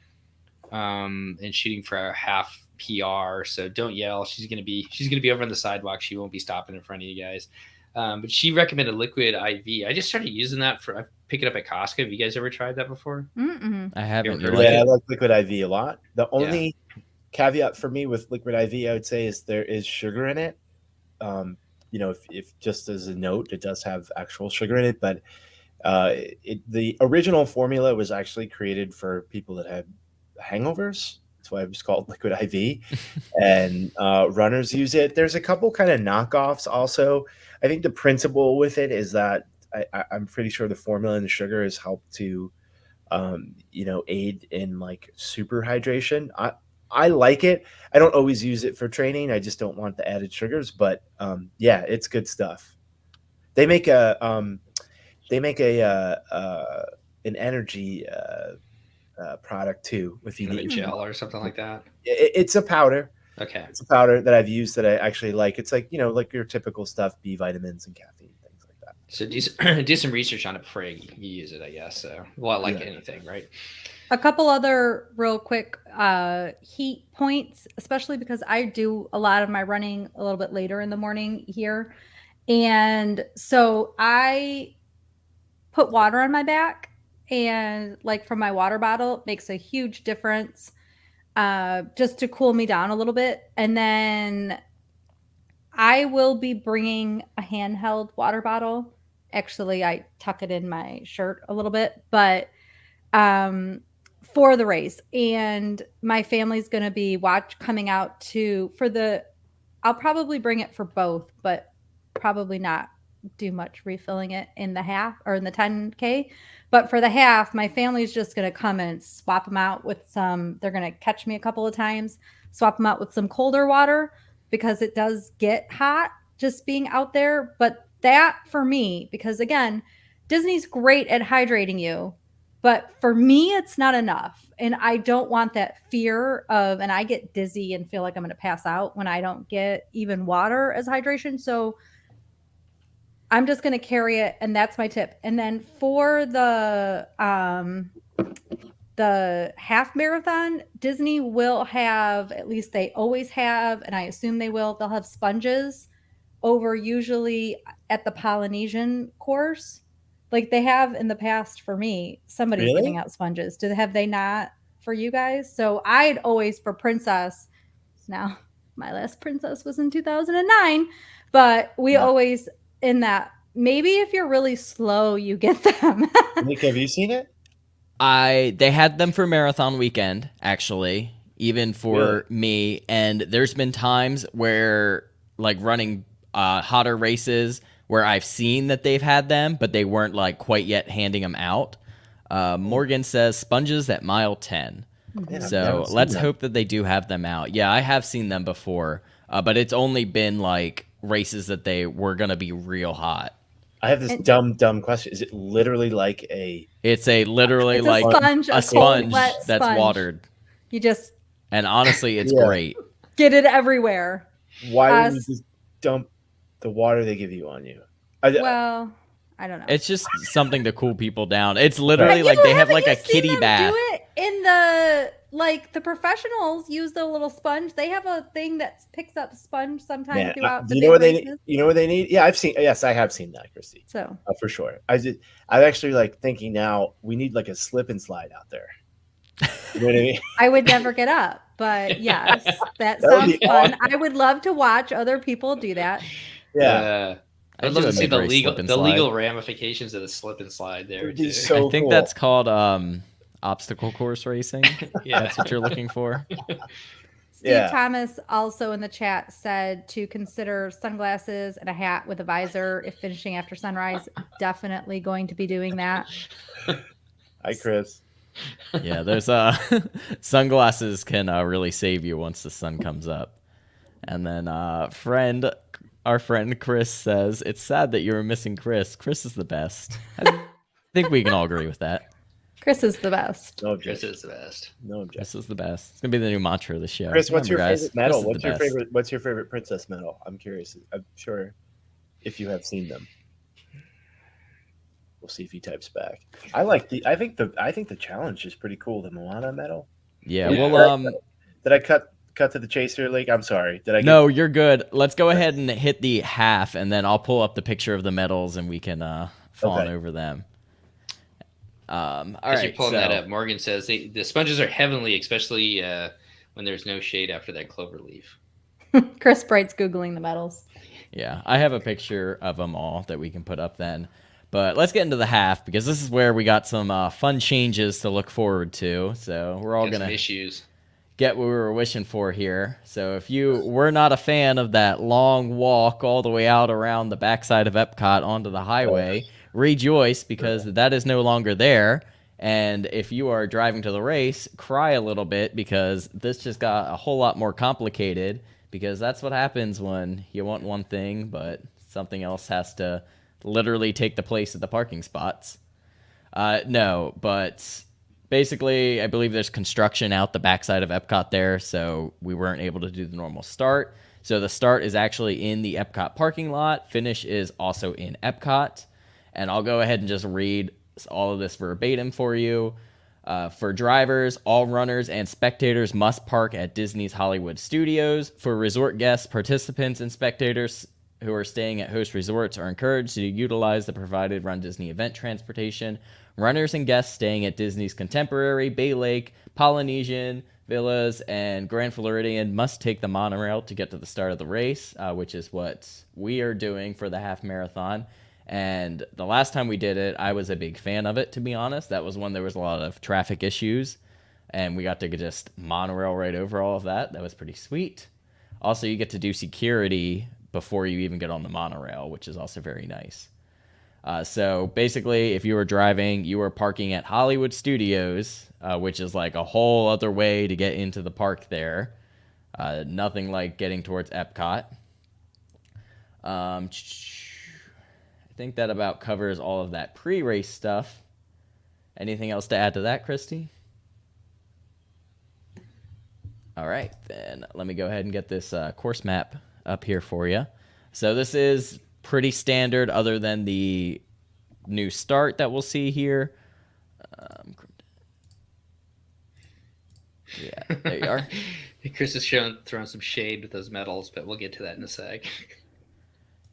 and shooting for a half PR. So don't yell. She's going to be over on the sidewalk. She won't be stopping in front of you guys. But she recommended liquid IV. I just started using that I pick it up at Costco. Have you guys ever tried that before? Mm-mm. I haven't. I like liquid IV a lot. The only caveat for me with liquid IV, I would say, is there is sugar in it. If just as a note, it does have actual sugar in it, but the original formula was actually created for people that had hangovers. That's why it was called liquid IV, and runners use it. There's a couple kind of knockoffs also. I think the principle with it is that I'm pretty sure the formula and the sugar has helped to aid in like super hydration. I like it. I don't always use it for training. I just don't want the added sugars, but it's good stuff. They make an energy product too. If you need a gel or something like that. It's a powder. Okay. It's a powder that I've used that I actually like. It's like, like your typical stuff, B vitamins and caffeine, things like that. So do do some research on it before you use it, I guess. So, well, like anything, right? A couple other real quick heat points, especially because I do a lot of my running a little bit later in the morning here. And so I put water on my back, and like from my water bottle, it makes a huge difference just to cool me down a little bit. And then I will be bringing a handheld water bottle. Actually, I tuck it in my shirt a little bit, but for the race. And my family's going to be coming out I'll probably bring it for both, but probably not do much refilling it in the half or in the 10K. But for the half, my family's just going to come and swap them out with they're going to catch me a couple of times, swap them out with some colder water because it does get hot just being out there. But that for me, because again, Disney's great at hydrating you, but for me, it's not enough. And I don't want that fear and I get dizzy and feel like I'm going to pass out when I don't get even water as hydration. So I'm just going to carry it. And that's my tip. And then for the half marathon, Disney will have, at least they always have, and I assume they'll have sponges over usually at the Polynesian course. Like they have in the past for me. Somebody's giving out sponges. Have they not for you guys? So I'd always, for Princess, now my last Princess was in 2009, but we always in that, maybe if you're really slow, you get them. Nick, have you seen it? They had them for marathon weekend, actually, even for me. And there's been times where, like, running hotter races where I've seen that they've had them, but they weren't, like, quite yet handing them out. Morgan says sponges at mile 10. Man, so let's hope that they do have them out. Yeah, I have seen them before, but it's only been, like, races that they were going to be real hot. I have this dumb question. Is it literally like a... It's literally like a sponge that's watered. You just... And honestly, it's great. Get it everywhere. Why would you just dump the water they give you on you? Well, I don't know. It's just something to cool people down. It's literally like they have like a kiddie bath. Do it in the professionals use the little sponge. They have a thing that picks up sponge sometimes throughout the races. You know what they need? Yeah, I have seen that, Christy. So for sure. I'm actually like thinking now we need like a slip and slide out there. You know what I mean? I would never get up, but yes, that sounds fun. Awesome. I would love to watch other people do that. Yeah. I'd love to see the legal ramifications of the slip and slide there too. I think that's called obstacle course racing. Yeah, that's what you're looking for. Steve Thomas also in the chat said to consider sunglasses and a hat with a visor if finishing after sunrise. Definitely going to be doing that. Hi, Chris. Yeah, there's sunglasses can really save you once the sun comes up. And then our friend Chris says, it's sad that you were missing Chris. Chris is the best. I think we can all agree with that. Chris is the best. No Chris is the best. No objection. Chris is the best. It's going to be the new mantra of the show. Chris, what's your favorite medal? What's your favorite princess medal? I'm curious. I'm sure if you have seen them. We'll see if he types back. I think the challenge is pretty cool. The Moana medal. Yeah. Well, did I cut to the chaser lake? I'm sorry. No, you're good. Let's go ahead and hit the half, and then I'll pull up the picture of the medals, and we can fawn over them. All As right. you're pulling that up, Morgan says the sponges are heavenly, especially when there's no shade after that clover leaf. Chris Bright's Googling the medals. Yeah, I have a picture of them all that we can put up then. But let's get into the half, because this is where we got some fun changes to look forward to. So we're all going to get what we were wishing for here. So if you were not a fan of that long walk all the way out around the backside of Epcot onto the highway, rejoice, because that is no longer there. And if you are driving to the race, cry a little bit, because this just got a whole lot more complicated, because that's what happens when you want one thing, but something else has to literally take the place of the parking spots. No, but basically, I believe there's construction out the backside of Epcot there, so we weren't able to do the normal start. So the start is actually in the Epcot parking lot. Finish is also in Epcot. And I'll go ahead and just read all of this verbatim for you. For drivers, all runners and spectators must park at Disney's Hollywood Studios. For resort guests, participants, and spectators who are staying at host resorts are encouraged to utilize the provided Run Disney event transportation. Runners and guests staying at Disney's Contemporary, Bay Lake, Polynesian, Villas, and Grand Floridian must take the monorail to get to the start of the race, which is what we are doing for the half marathon. And the last time we did it, I was a big fan of it, to be honest. That was when there was a lot of traffic issues, and we got to just monorail right over all of that. That was pretty sweet. Also, you get to do security before you even get on the monorail, which is also very nice. So basically, if you were driving, you were parking at Hollywood Studios, which is like a whole other way to get into the park there. Nothing like getting towards Epcot. I think that about covers all of that pre-race stuff. Anything else to add to that, Christy? All right, then let me go ahead and get this course map up here for you. So this is pretty standard other than the new start that we'll see here. Yeah, there you are. Chris is throwing some shade with those medals, but we'll get to that in a sec.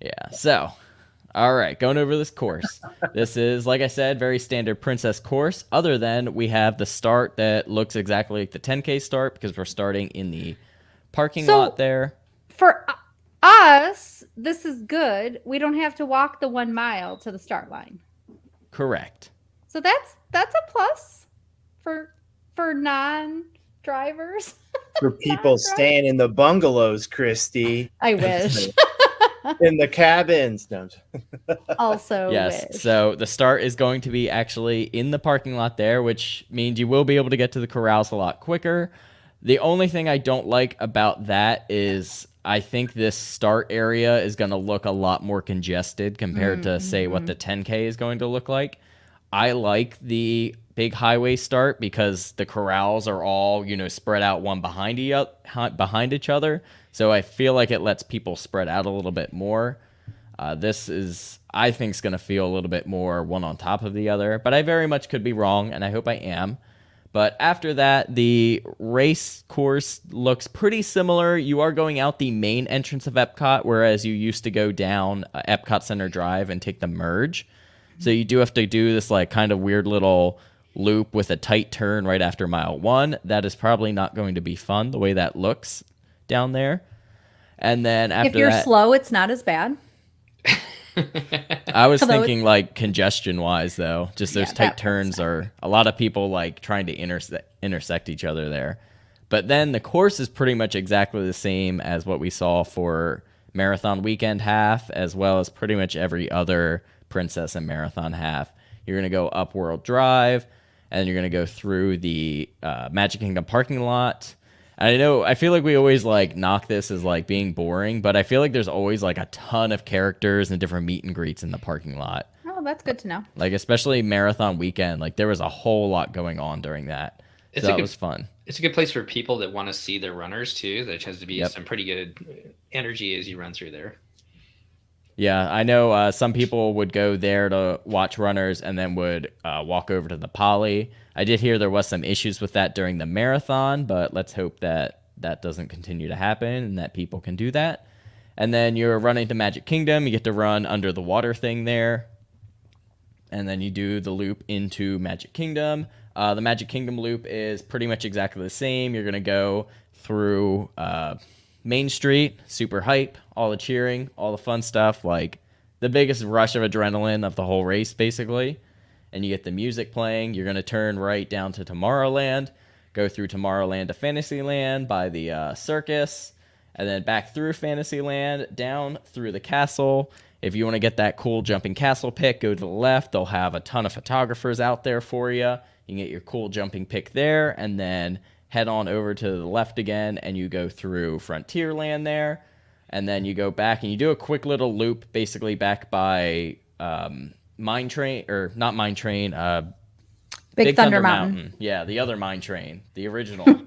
Yeah, so, all right, going over this course. This is, like I said, very standard princess course, other than we have the start that looks exactly like the 10K start because we're starting in the parking lot there. For us, this is good. We don't have to walk the 1 mile to the start line. Correct. So that's a plus for non-drivers. For people staying in the bungalows, Christy. I wish. In the cabins. No. Also yes, wish. so the start is going to be actually in the parking lot there, which means you will be able to get to the corrals a lot quicker. The only thing I don't like about that is I think this start area is going to look a lot more congested compared to, say, what the 10K is going to look like. I like the big highway start because the corrals are all, spread out one behind each other. So I feel like it lets people spread out a little bit more. This is, I think, is going to feel a little bit more one on top of the other, but I very much could be wrong, and I hope I am. But after that, the race course looks pretty similar. You are going out the main entrance of Epcot, whereas you used to go down Epcot Center Drive and take the merge. So you do have to do this like kind of weird little loop with a tight turn right after mile 1. That is probably not going to be fun the way that looks down there. And then after that, if you're slow, it's not as bad. I was thinking like congestion wise though, just those tight turns are a lot of people like trying to intersect each other there. But then the course is pretty much exactly the same as what we saw for Marathon Weekend half, as well as pretty much every other Princess and Marathon half. You're going to go up World Drive, and you're going to go through the Magic Kingdom parking lot. And I feel like we always like knock this as like being boring, but I feel like there's always like a ton of characters and different meet and greets in the parking lot. Oh, that's good to know. Like especially Marathon Weekend, like there was a whole lot going on during that. So that was fun. It's a good place for people that want to see their runners too. There tends to be some pretty good energy as you run through there. Yeah, I know some people would go there to watch runners and then would walk over to the Poly. I did hear there was some issues with that during the marathon, but let's hope that that doesn't continue to happen and that people can do that. And then you're running to Magic Kingdom. You get to run under the water thing there. And then you do the loop into Magic Kingdom. The Magic Kingdom loop is pretty much exactly the same. You're going to go through Main Street, super hype, all the cheering, all the fun stuff, like the biggest rush of adrenaline of the whole race, basically. And you get the music playing. You're going to turn right down to Tomorrowland, go through Tomorrowland to Fantasyland by the circus, and then back through Fantasyland, down through the castle. If you want to get that cool jumping castle pick, go to the left. They'll have a ton of photographers out there for you. You can get your cool jumping pick there, and then head on over to the left again, and you go through Frontierland there. And then you go back, and you do a quick little loop, basically back by Mine Train, or not Mine Train, Big Thunder Mountain. Yeah, the other Mine Train, the original. And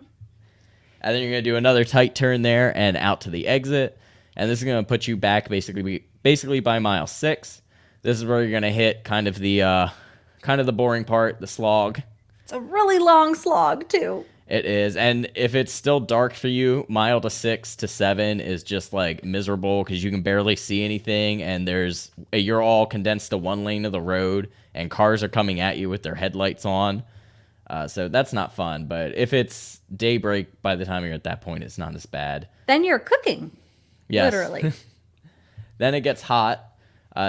then you're going to do another tight turn there and out to the exit. And this is going to put you back basically by mile 6. This is where you're gonna hit kind of the boring part, the slog. It's a really long slog too. It is, and if it's still dark for you, mile to 6 to 7 is just like miserable because you can barely see anything, and you're all condensed to one lane of the road, and cars are coming at you with their headlights on. So that's not fun. But if it's daybreak by the time you're at that point, it's not as bad. Then you're cooking. Yes. Literally. Then it gets hot.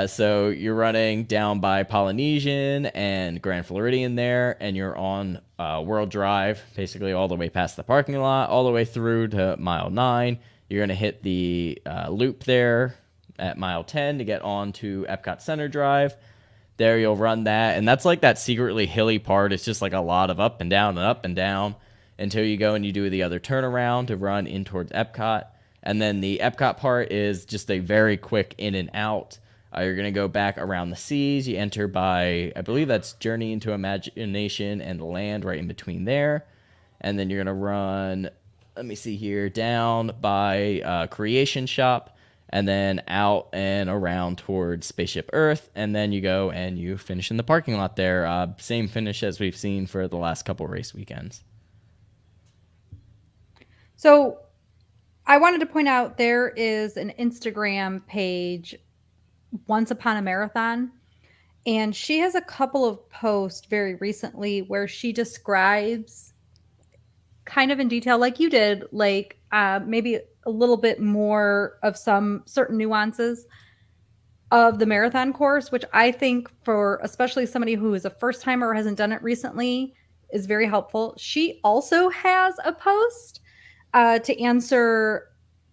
So you're running down by Polynesian and Grand Floridian there, and you're on World Drive, basically all the way past the parking lot, all the way through to mile 9. You're going to hit the loop there at mile 10 to get on to Epcot Center Drive. There you'll run that, and that's like that secretly hilly part. It's just like a lot of up and down until you go and you do the other turnaround to run in towards Epcot. And then the Epcot part is just a very quick in and out. You're going to go back around the seas. You enter by, I believe that's Journey into Imagination and Land right in between there. And then you're going to run, let me see here, down by Creation Shop, and then out and around towards Spaceship Earth. And then you go and you finish in the parking lot there. Same finish as we've seen for the last couple race weekends. So I wanted to point out there is an Instagram page, Once Upon a Marathon, and she has a couple of posts very recently where she describes kind of in detail, like you did, like maybe a little bit more of some certain nuances of the marathon course, which I think for especially somebody who is a first timer or hasn't done it recently is very helpful. She also has a post to answer,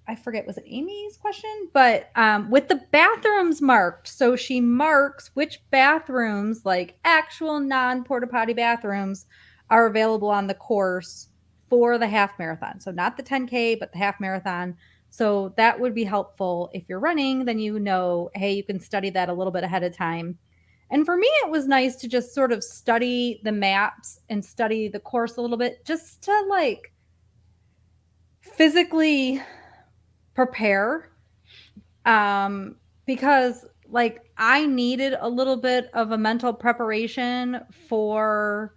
I forget, was it Amy's question? But with the bathrooms marked. So she marks which bathrooms, like actual non-porta potty bathrooms, are available on the course for the half marathon. So not the 10K, but the half marathon. So that would be helpful if you're running, then you know, hey, you can study that a little bit ahead of time. And for me, it was nice to just sort of study the maps and study the course a little bit, just to like physically prepare. Because like I needed a little bit of a mental preparation for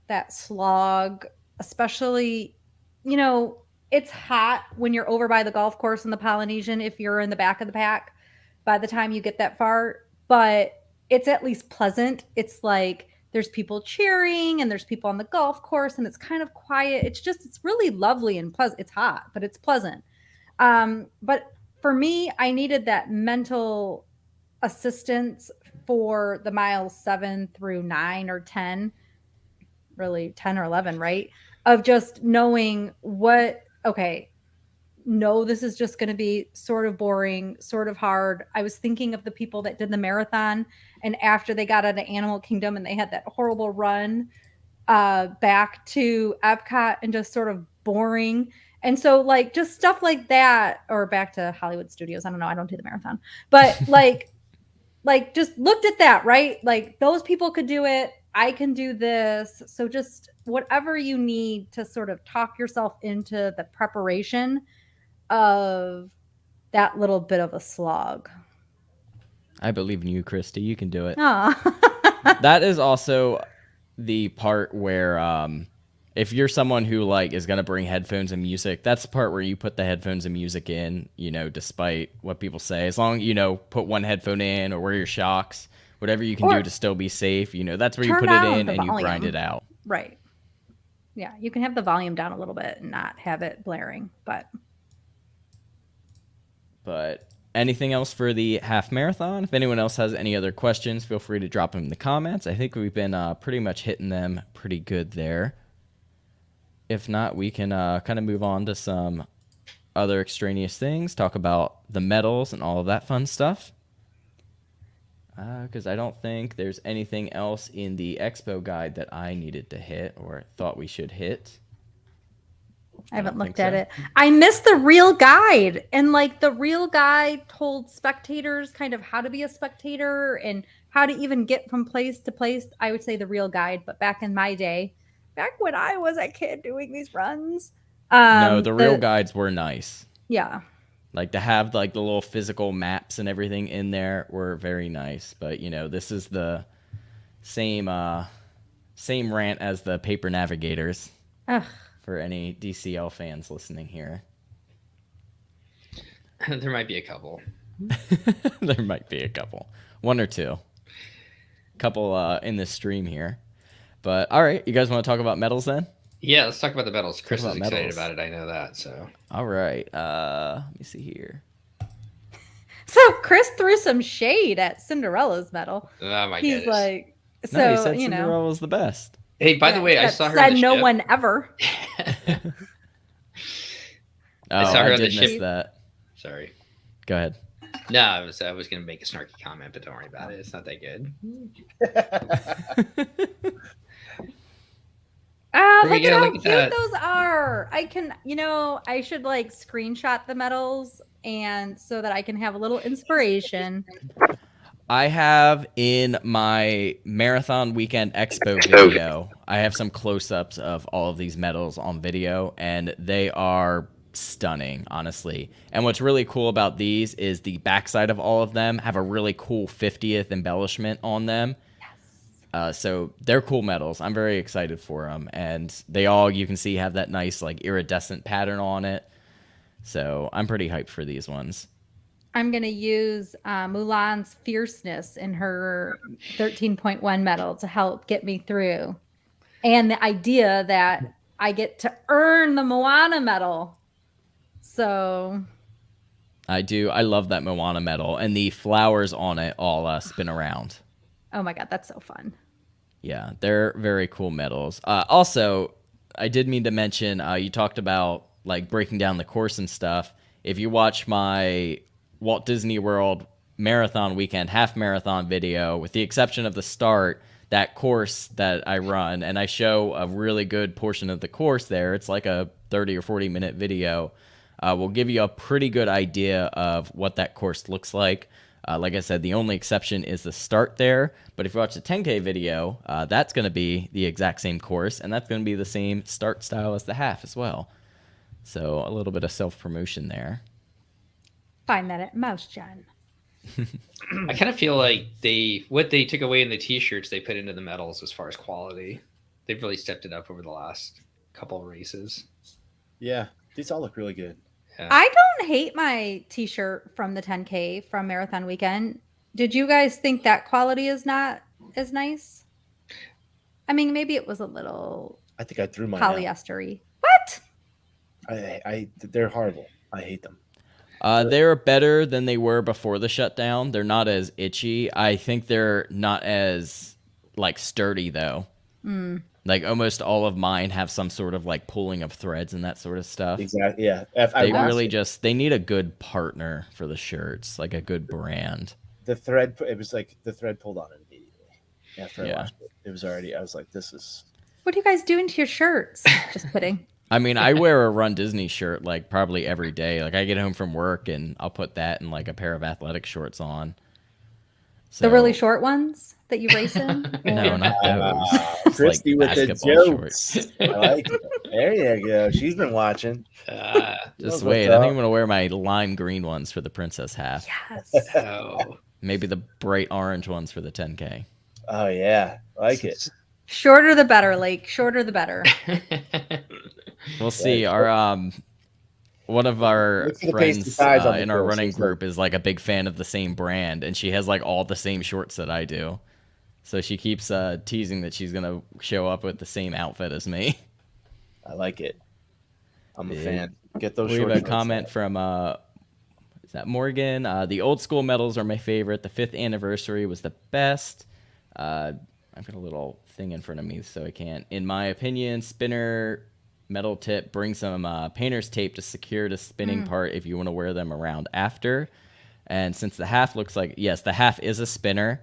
that slog, especially, you know, it's hot when you're over by the golf course in the Polynesian if you're in the back of the pack by the time you get that far, but it's at least pleasant. It's like there's people cheering and there's people on the golf course and it's kind of quiet. It's really lovely and pleasant. It's hot, but it's pleasant. But for me, I needed that mental assistance for the miles 7 through 9 or 10, really 10 or 11, right? Of just knowing no, this is just going to be sort of boring, sort of hard. I was thinking of the people that did the marathon, and after they got out of Animal Kingdom and they had that horrible run back to Epcot and just sort of boring. And so like just stuff like that, or back to Hollywood Studios. I don't know. I don't do the marathon, but like just looked at that, right? Like those people could do it. I can do this. So just whatever you need to sort of talk yourself into the preparation of that little bit of a slog. I believe in you, Christy. You can do it. Aw. That is also the part where if you're someone who like is going to bring headphones and music, that's the part where you put the headphones and music in, you know, despite what people say. As long, you know, put one headphone in or wear your shocks, whatever you can do to still be safe, you know, that's where you put it in and you grind it out. Right. Yeah, you can have the volume down a little bit and not have it blaring, but anything else for the half marathon? If anyone else has any other questions, feel free to drop them in the comments. I think we've been pretty much hitting them pretty good there. If not, we can kind of move on to some other extraneous things, talk about the medals and all of that fun stuff. Because I don't think there's anything else in the Expo guide that I needed to hit or thought we should hit. I haven't looked at it. I missed the real guide. And like the real guide told spectators kind of how to be a spectator and how to even get from place to place. I would say the real guide, but back in my day, back when I was a kid doing these runs. No, the real guides were nice. Yeah. Like to have like the little physical maps and everything in there were very nice. But you know, this is the same rant as the paper navigators Ugh. for any DCL fans listening here. There might be a couple. There might be a couple, one or two, couple in this stream here. But all right, you guys want to talk about medals then? Yeah, let's talk about the medals. Chris is about excited medals. about it. I know that. So All right, let me see here. So Chris threw some shade at Cinderella's medal. oh my He's goodness. like, so No, he said you know. Cinderella was the best. Hey, by the way, I that saw her. Said on the no ship. one ever. Oh, saw her I on the did miss ship. that. Sorry. Go ahead. No, I was going to make a snarky comment, but don't worry about it. It's not that good. Ah, There you look at go, how look at cute that. those are. I can, I should like screenshot the medals and so that I can have a little inspiration. I have in my Marathon Weekend Expo video, I have some close-ups of all of these medals on video, and they are stunning, honestly. And what's really cool about these is the backside of all of them have a really cool 50th embellishment on them. So they're cool medals. I'm very excited for them. And they all, you can see, have that nice like iridescent pattern on it. So I'm pretty hyped for these ones. I'm going to use Mulan's fierceness in her 13.1 medal to help get me through. And the idea that I get to earn the Moana medal. So I do. I love that Moana medal. And the flowers on it all spin around. oh my God, that's so fun. Yeah, they're very cool medals. Also, I did mean to mention, you talked about like breaking down the course and stuff. If you watch my Walt Disney World Marathon Weekend half marathon video, with the exception of the start, that course that I run, and I show a really good portion of the course there, it's like a 30 or 40 minute video, will give you a pretty good idea of what that course looks like. Like I said, the only exception is the start there. But if you watch the 10K video, that's going to be the exact same course, and that's going to be the same start style as the half as well. So a little bit of self-promotion there. Find that at Mouse John. I kind of feel like what they took away in the t-shirts, they put into the medals as far as quality. They've really stepped it up over the last couple of races. Yeah, these all look really good. Yeah. I don't hate my t-shirt from the 10K from Marathon Weekend. Did you guys think that quality is not as nice? I mean, maybe it was a little I think I threw mine out. polyestery. What? They're horrible. I hate them. They're better than they were before the shutdown. They're not as itchy. I think they're not as like sturdy though. Like almost all of mine have some sort of like pulling of threads and that sort of stuff. Exactly. Yeah. They really they need a good partner for the shirts, like a good brand. The thread. It was like the thread pulled on it immediately after I Yeah. watched it. It was already. I was like, this is. What are you guys doing to your shirts? Just kidding. I mean, I wear a Run Disney shirt like probably every day. Like I get home from work and I'll put that and like a pair of athletic shorts on. The really short ones that you race in? No, not those. Just, Christy like, with the basketball jokes. I like it. There you go. She's been watching. Just Knows wait. what's I think up. I'm gonna wear my lime green ones for the princess half. Yes. Oh. Maybe the bright orange ones for the 10K. Oh yeah, like it. Shorter the better, Lake. Shorter the better. We'll see. Our one of our Look for the pasty friends ties on the in our course. running She's group is like a big fan of the same brand, and she has like all the same shorts that I do. So she keeps teasing that she's gonna show up with the same outfit as me. I like it. I'm a Yeah. fan. Get those. We have short a shorts comment out. from is that Morgan? The old school medals are my favorite. The 5th anniversary was the best. I've got a little thing in front of me, so I can't. In my opinion, spinner metal tip, bring some painter's tape to secure the spinning part if you want to wear them around after. And since the half looks like, yes, the half is a spinner.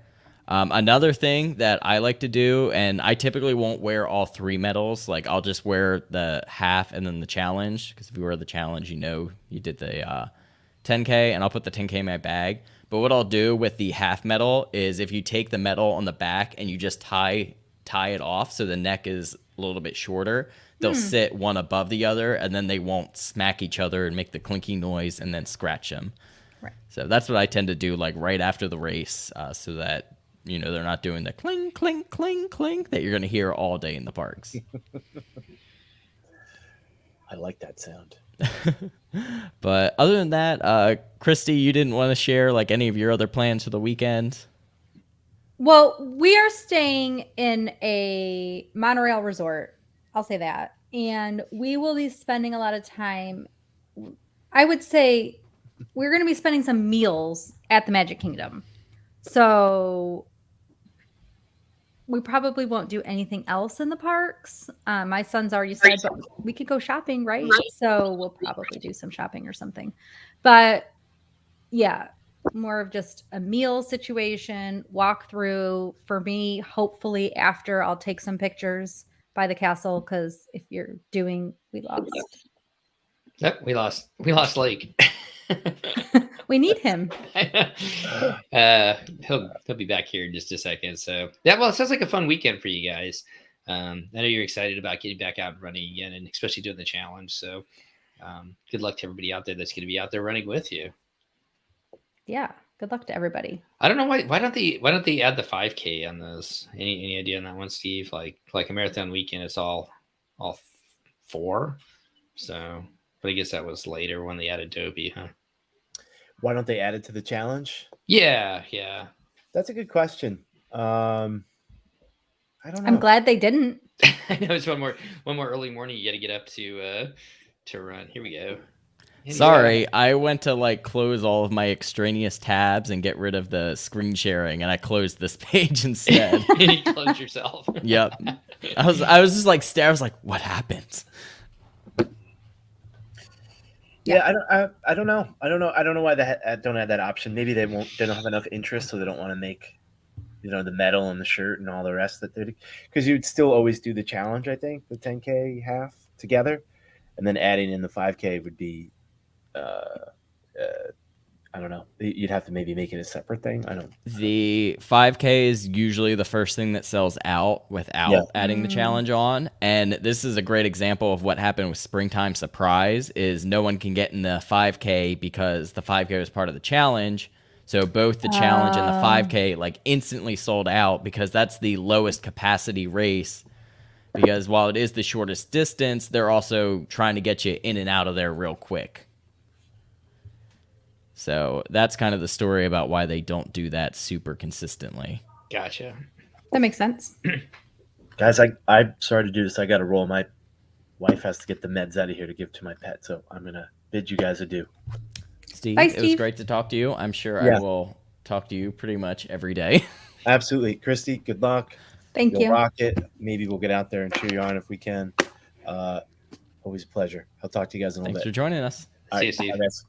Another thing that I like to do, and I typically won't wear all 3 medals. Like I'll just wear the half and then the challenge, because if you wear the challenge, you know you did the 10K, and I'll put the 10K in my bag. But what I'll do with the half medal is if you take the medal on the back and you just tie it off so the neck is a little bit shorter, they'll sit one above the other, and then they won't smack each other and make the clinking noise and then scratch them. Right. So that's what I tend to do, like right after the race, so that they're not doing the cling, cling, cling, cling that you're going to hear all day in the parks. I like that sound. But other than that, Christy, you didn't want to share like any of your other plans for the weekend? Well, we are staying in a monorail resort. I'll say that. And we will be spending a lot of time. I would say we're going to be spending some meals at the Magic Kingdom. So we probably won't do anything else in the parks. My son's already said, but we could go shopping, right? So we'll probably do some shopping or something. But yeah, more of just a meal situation, walk through. For me, hopefully after I'll take some pictures by the castle, because if you're doing, we lost. Yep, we lost Lake. We need him. He'll be back here in just a second. So yeah, well, it sounds like a fun weekend for you guys. I know you're excited about getting back out and running again, and especially doing the challenge. So good luck to everybody out there that's going to be out there running with you. Yeah, good luck to everybody. I don't know why don't they add the 5K on those? Any idea on that one, Steve? Like a marathon weekend, it's all 4. So, but I guess that was later when they added Dopey, huh? Why don't they add it to the challenge? Yeah. That's a good question. I don't know. I'm glad they didn't. I know it's one more early morning. You got to get up to run. Here we go. Sorry, I went to like close all of my extraneous tabs and get rid of the screen sharing, and I closed this page instead. You closed yourself. Yep. I was just like I was like, what happened? Yeah, I don't know. I don't know why they don't have that option. Maybe they don't have enough interest, so they don't want to make, the medal and the shirt and all the rest that they do. Because you'd still always do the challenge, I think, the 10K half together, and then adding in the 5K would be, I don't know. You'd have to maybe make it a separate thing. I don't. The 5K is usually the first thing that sells out without adding the challenge on. And this is a great example of what happened with Springtime Surprise is no one can get in the 5K because the 5K was part of the challenge. So both the challenge and the 5K like instantly sold out because that's the lowest capacity race. Because while it is the shortest distance, they're also trying to get you in and out of there real quick. So that's kind of the story about why they don't do that super consistently. Gotcha. That makes sense. Guys, I'm sorry to do this. I got to roll. My wife has to get the meds out of here to give to my pet. So I'm going to bid you guys adieu. Steve, Bye, it was Steve. great to talk to you. I'm sure I will talk to you pretty much every day. Absolutely. Christy, good luck. Thank You'll you. rock it. Maybe we'll get out there and cheer you on if we can. Always a pleasure. I'll talk to you guys in a little Thanks for bit. joining us. All See you, right, Steve. bye, guys.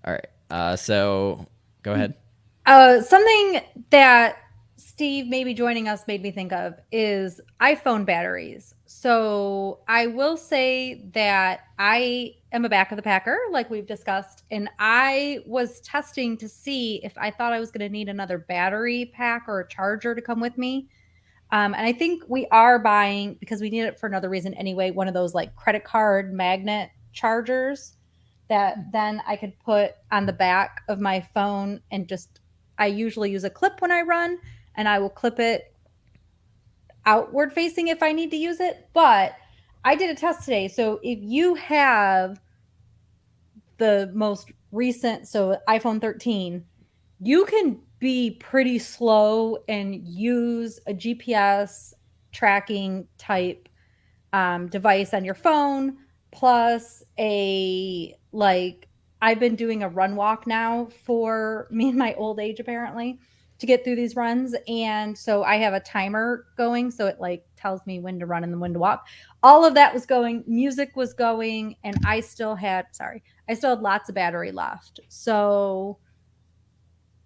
All right. So go ahead. Something that Steve maybe joining us made me think of is iPhone batteries. So I will say that I am a back of the packer, like we've discussed, and I was testing to see if I thought I was going to need another battery pack or a charger to come with me. And I think we are buying, because we need it for another reason anyway, one of those like credit card magnet chargers that then I could put on the back of my phone and I usually use a clip when I run, and I will clip it outward facing if I need to use it. But I did a test today. So if you have the most recent, so iPhone 13, you can be pretty slow and use a GPS tracking type device on your phone, plus I've been doing a run walk now for me and my old age, apparently, to get through these runs. And so I have a timer going, so it like tells me when to run and when to walk. All of that was going, music was going, and I still had lots of battery left. So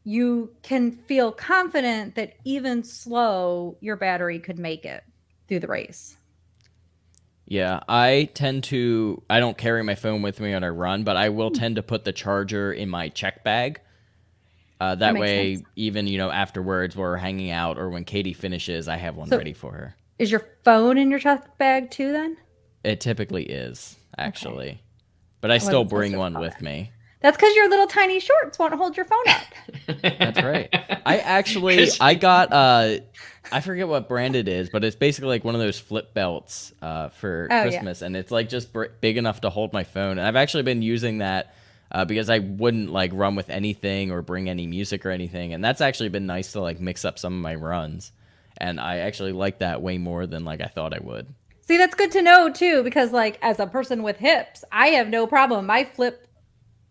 you can feel confident that even slow, your battery could make it through the race. Yeah, I don't carry my phone with me when I run, but I will tend to put the charger in my check bag. That way, sense. even, afterwards we're hanging out or when Katie finishes, I have one ready for her. Is your phone in your check bag too then? It typically is, actually. But I still wasn't supposed bring to one recall with that. me. That's because your little tiny shorts won't hold your phone up. That's right. I got I forget what brand it is, but it's basically like one of those flip belts for Oh, yeah. Christmas, and it's like just big enough to hold my phone. And I've actually been using that because I wouldn't like run with anything or bring any music or anything, and that's actually been nice to like mix up some of my runs. And I actually like that way more than like I thought I would. See, that's good to know too, because like as a person with hips, I have no problem. My flip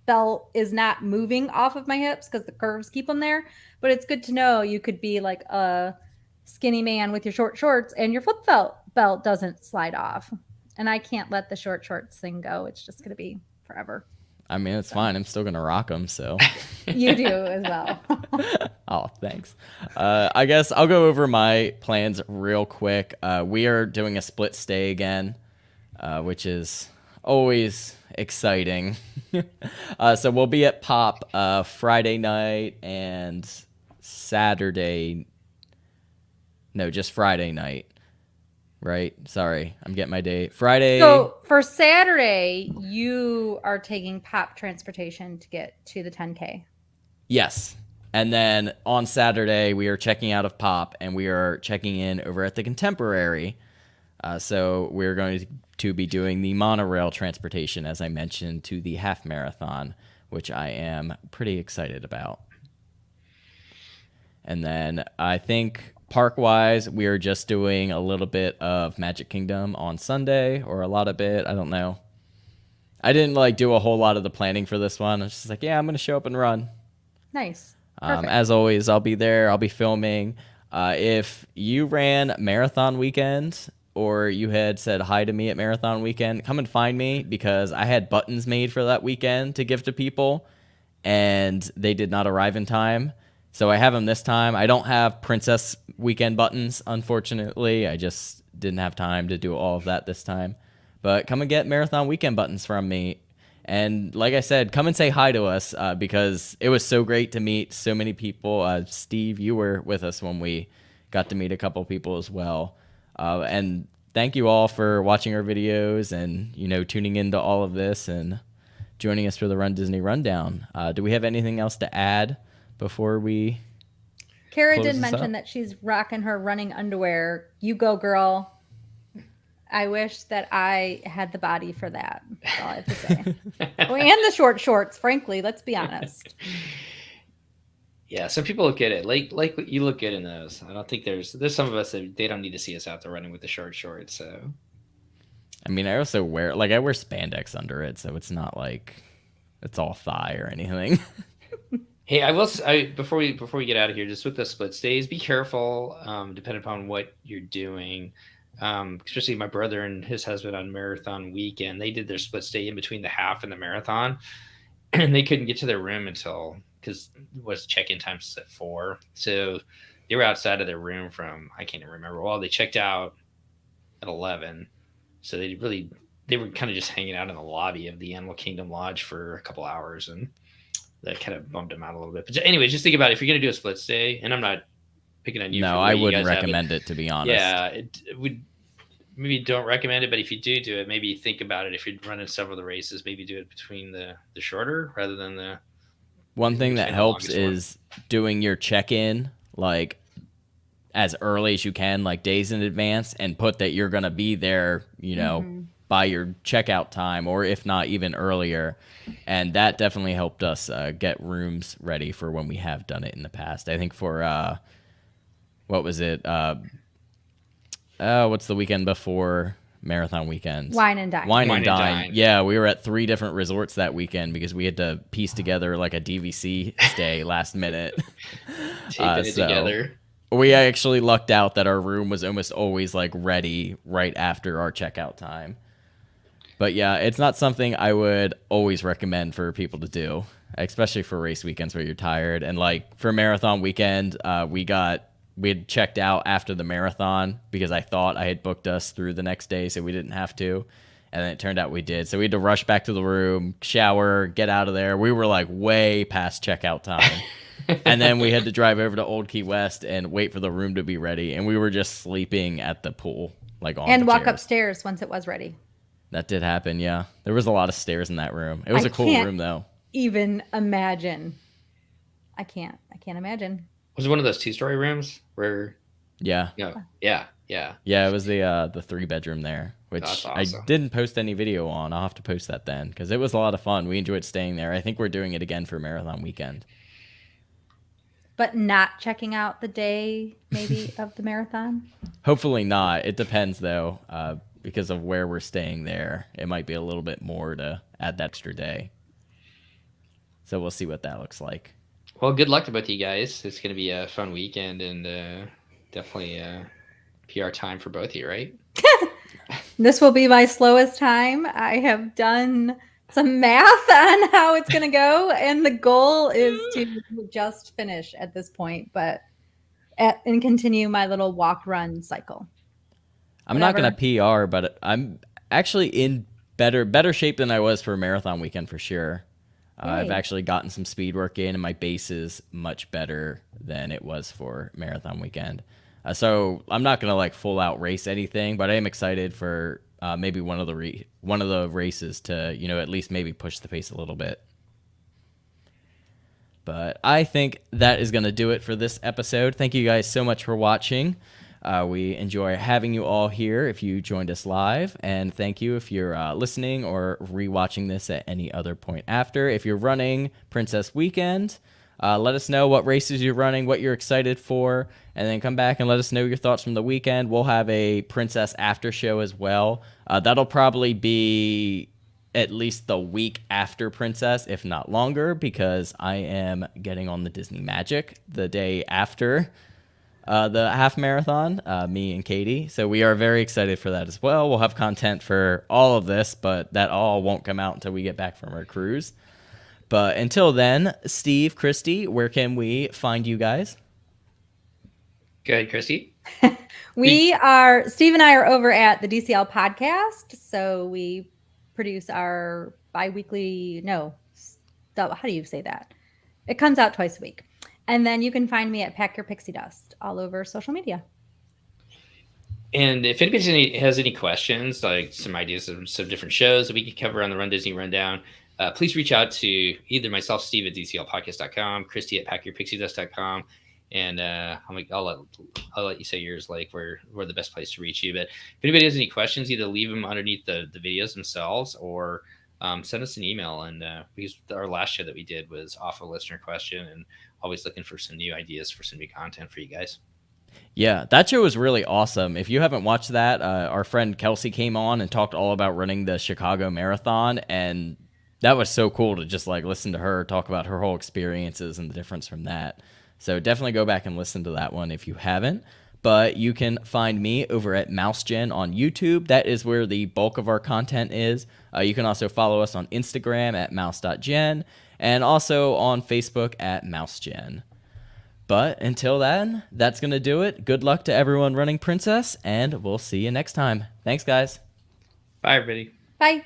belt is not moving off of my hips because the curves keep them there. But it's good to know you could be like a skinny man with your short shorts and your flip belt doesn't slide off. And I can't let the short shorts thing go. It's just going to be forever. I mean, it's fine. I'm still gonna rock them. So You do as well. oh, thanks. I guess I'll go over my plans real quick. We are doing a split stay again, which is always exciting. So we'll be at Pop Friday night and Saturday. No, just Friday night. Right? Sorry, I'm getting my date. Friday. So for Saturday, you are taking Pop transportation to get to the 10K. Yes. And then on Saturday, we are checking out of Pop and we are checking in over at the Contemporary. So we're going to be doing the monorail transportation, as I mentioned, to the half marathon, which I am pretty excited about. And then I think park-wise, we are just doing a little bit of Magic Kingdom on Sunday, or a lot of it. I don't know. I didn't like do a whole lot of the planning for this one. I was just like, yeah, I'm going to show up and run. Nice. Perfect. As always, I'll be there. I'll be filming. If you ran Marathon Weekend or you had said hi to me at Marathon Weekend, come and find me because I had buttons made for that weekend to give to people, and they did not arrive in time. So I have them this time. I don't have Princess Weekend buttons, unfortunately. I just didn't have time to do all of that this time. But come and get Marathon Weekend buttons from me. And like I said, come and say hi to us because it was so great to meet so many people. Steve, you were with us when we got to meet a couple people as well. And thank you all for watching our videos and, you know, tuning into all of this and joining us for the Run Disney Rundown. Do we have anything else to add before we Kara close did this mention up? that she's rocking her running underwear. You go, girl. I wish that I had the body for that. That's all I have to say. Oh, and the short shorts, frankly. Let's be honest. Yeah, some people look good at it. Like you look good in those. I don't think there's some of us that they don't need to see us out there running with the short shorts. So I mean, I also wear spandex under it, so it's not like it's all thigh or anything. hey, before we get out of here, just with the split stays, be careful. Depending upon what you're doing. Especially my brother and his husband on Marathon Weekend, they did their split stay in between the half and the marathon, and they couldn't get to their room until because was check-in time at 4, so they were outside of their room from I can't even remember. Well, they checked out at 11, so they were kind of just hanging out in the lobby of the Animal Kingdom Lodge for a couple hours, and that kind of bummed them out a little bit. But anyway, just think about it. If you're going to do a split stay, and I'm not picking on you. No, I wouldn't recommend it, to be honest. Yeah, it would. Maybe don't recommend it, but if you do it, maybe think about it. If you're running several of the races, maybe do it between the shorter rather than the. One thing that helps is doing your check-in like as early as you can, like days in advance, and put that you're gonna be there, you know, by your checkout time, or if not even earlier. And that definitely helped us get rooms ready for when we have done it in the past. I think for what was it? What's the weekend before Marathon Weekend? Wine and Dine. Wine and Dine. Yeah, we were at 3 different resorts that weekend because we had to piece together like a DVC stay last minute. Taping it together. We actually lucked out that our room was almost always like ready right after our checkout time. But yeah, it's not something I would always recommend for people to do, especially for race weekends where you're tired. And like for Marathon Weekend, we had checked out after the marathon because I thought I had booked us through the next day, so we didn't have to. And then it turned out we did. So we had to rush back to the room, shower, get out of there. We were like way past checkout time. And then we had to drive over to Old Key West and wait for the room to be ready. And we were just sleeping at the pool, like on And the walk chairs. upstairs once it was ready. That did happen, yeah. There was a lot of stairs in that room. It was a cool room, though. Even imagine. I can't imagine. Was it one of those 2-story rooms where? Yeah. No. Yeah. Yeah, it was the 3-bedroom there, which That's awesome. I didn't post any video on. I'll have to post that then because it was a lot of fun. We enjoyed staying there. I think we're doing it again for Marathon Weekend. But not checking out the day, maybe, of the marathon? Hopefully not. It depends, though, because of where we're staying there. It might be a little bit more to add that extra day. So we'll see what that looks like. Well, good luck to both of you guys. It's going to be a fun weekend and definitely PR time for both of you, right? This will be my slowest time. I have done some math on how it's going to go, and the goal is to just finish at this point, and continue my little walk-run cycle. I'm not going to PR, but I'm actually in better shape than I was for Marathon Weekend for sure. I've actually gotten some speed work in, and my base is much better than it was for Marathon Weekend. So I'm not going to like full out race anything, but I am excited for maybe one of the races to, at least maybe push the pace a little bit. But I think that is going to do it for this episode. Thank you guys so much for watching. We enjoy having you all here if you joined us live. And thank you if you're listening or rewatching this at any other point after. If you're running Princess Weekend, let us know what races you're running, what you're excited for, and then come back and let us know your thoughts from the weekend. We'll have a Princess after show as well. That'll probably be at least the week after Princess, if not longer, because I am getting on the Disney Magic the day after the half marathon, me and Katie. So we are very excited for that as well. We'll have content for all of this, but that all won't come out until we get back from our cruise. But until then, Steve, Christy, where can we find you guys? Go ahead, Christy. Steve and I are over at the DCL podcast. So we produce our bi-weekly, how do you say that? It comes out twice a week. And then you can find me at Pack Your Pixie Dust all over social media. And if anybody has any questions, like some ideas of some different shows that we could cover on the Run Disney Rundown, please reach out to either myself, Steve at DCLpodcast.com, Christy at PackYourPixieDust.com, and I'll let you say yours, like where the best place to reach you. But if anybody has any questions, either leave them underneath the videos themselves or send us an email. And because our last show that we did was off a listener question, and always looking for some new ideas for some new content for you guys. Yeah, that show was really awesome. If you haven't watched that, our friend Kelsey came on and talked all about running the Chicago Marathon, and that was so cool to just like listen to her talk about her whole experiences and the difference from that. So definitely go back and listen to that one if you haven't. But you can find me over at MouseGen on YouTube. That is where the bulk of our content is. You can also follow us on Instagram at mouse.gen and also on Facebook at MouseGen. But until then, that's going to do it. Good luck to everyone running Princess, and we'll see you next time. Thanks, guys. Bye, everybody. Bye.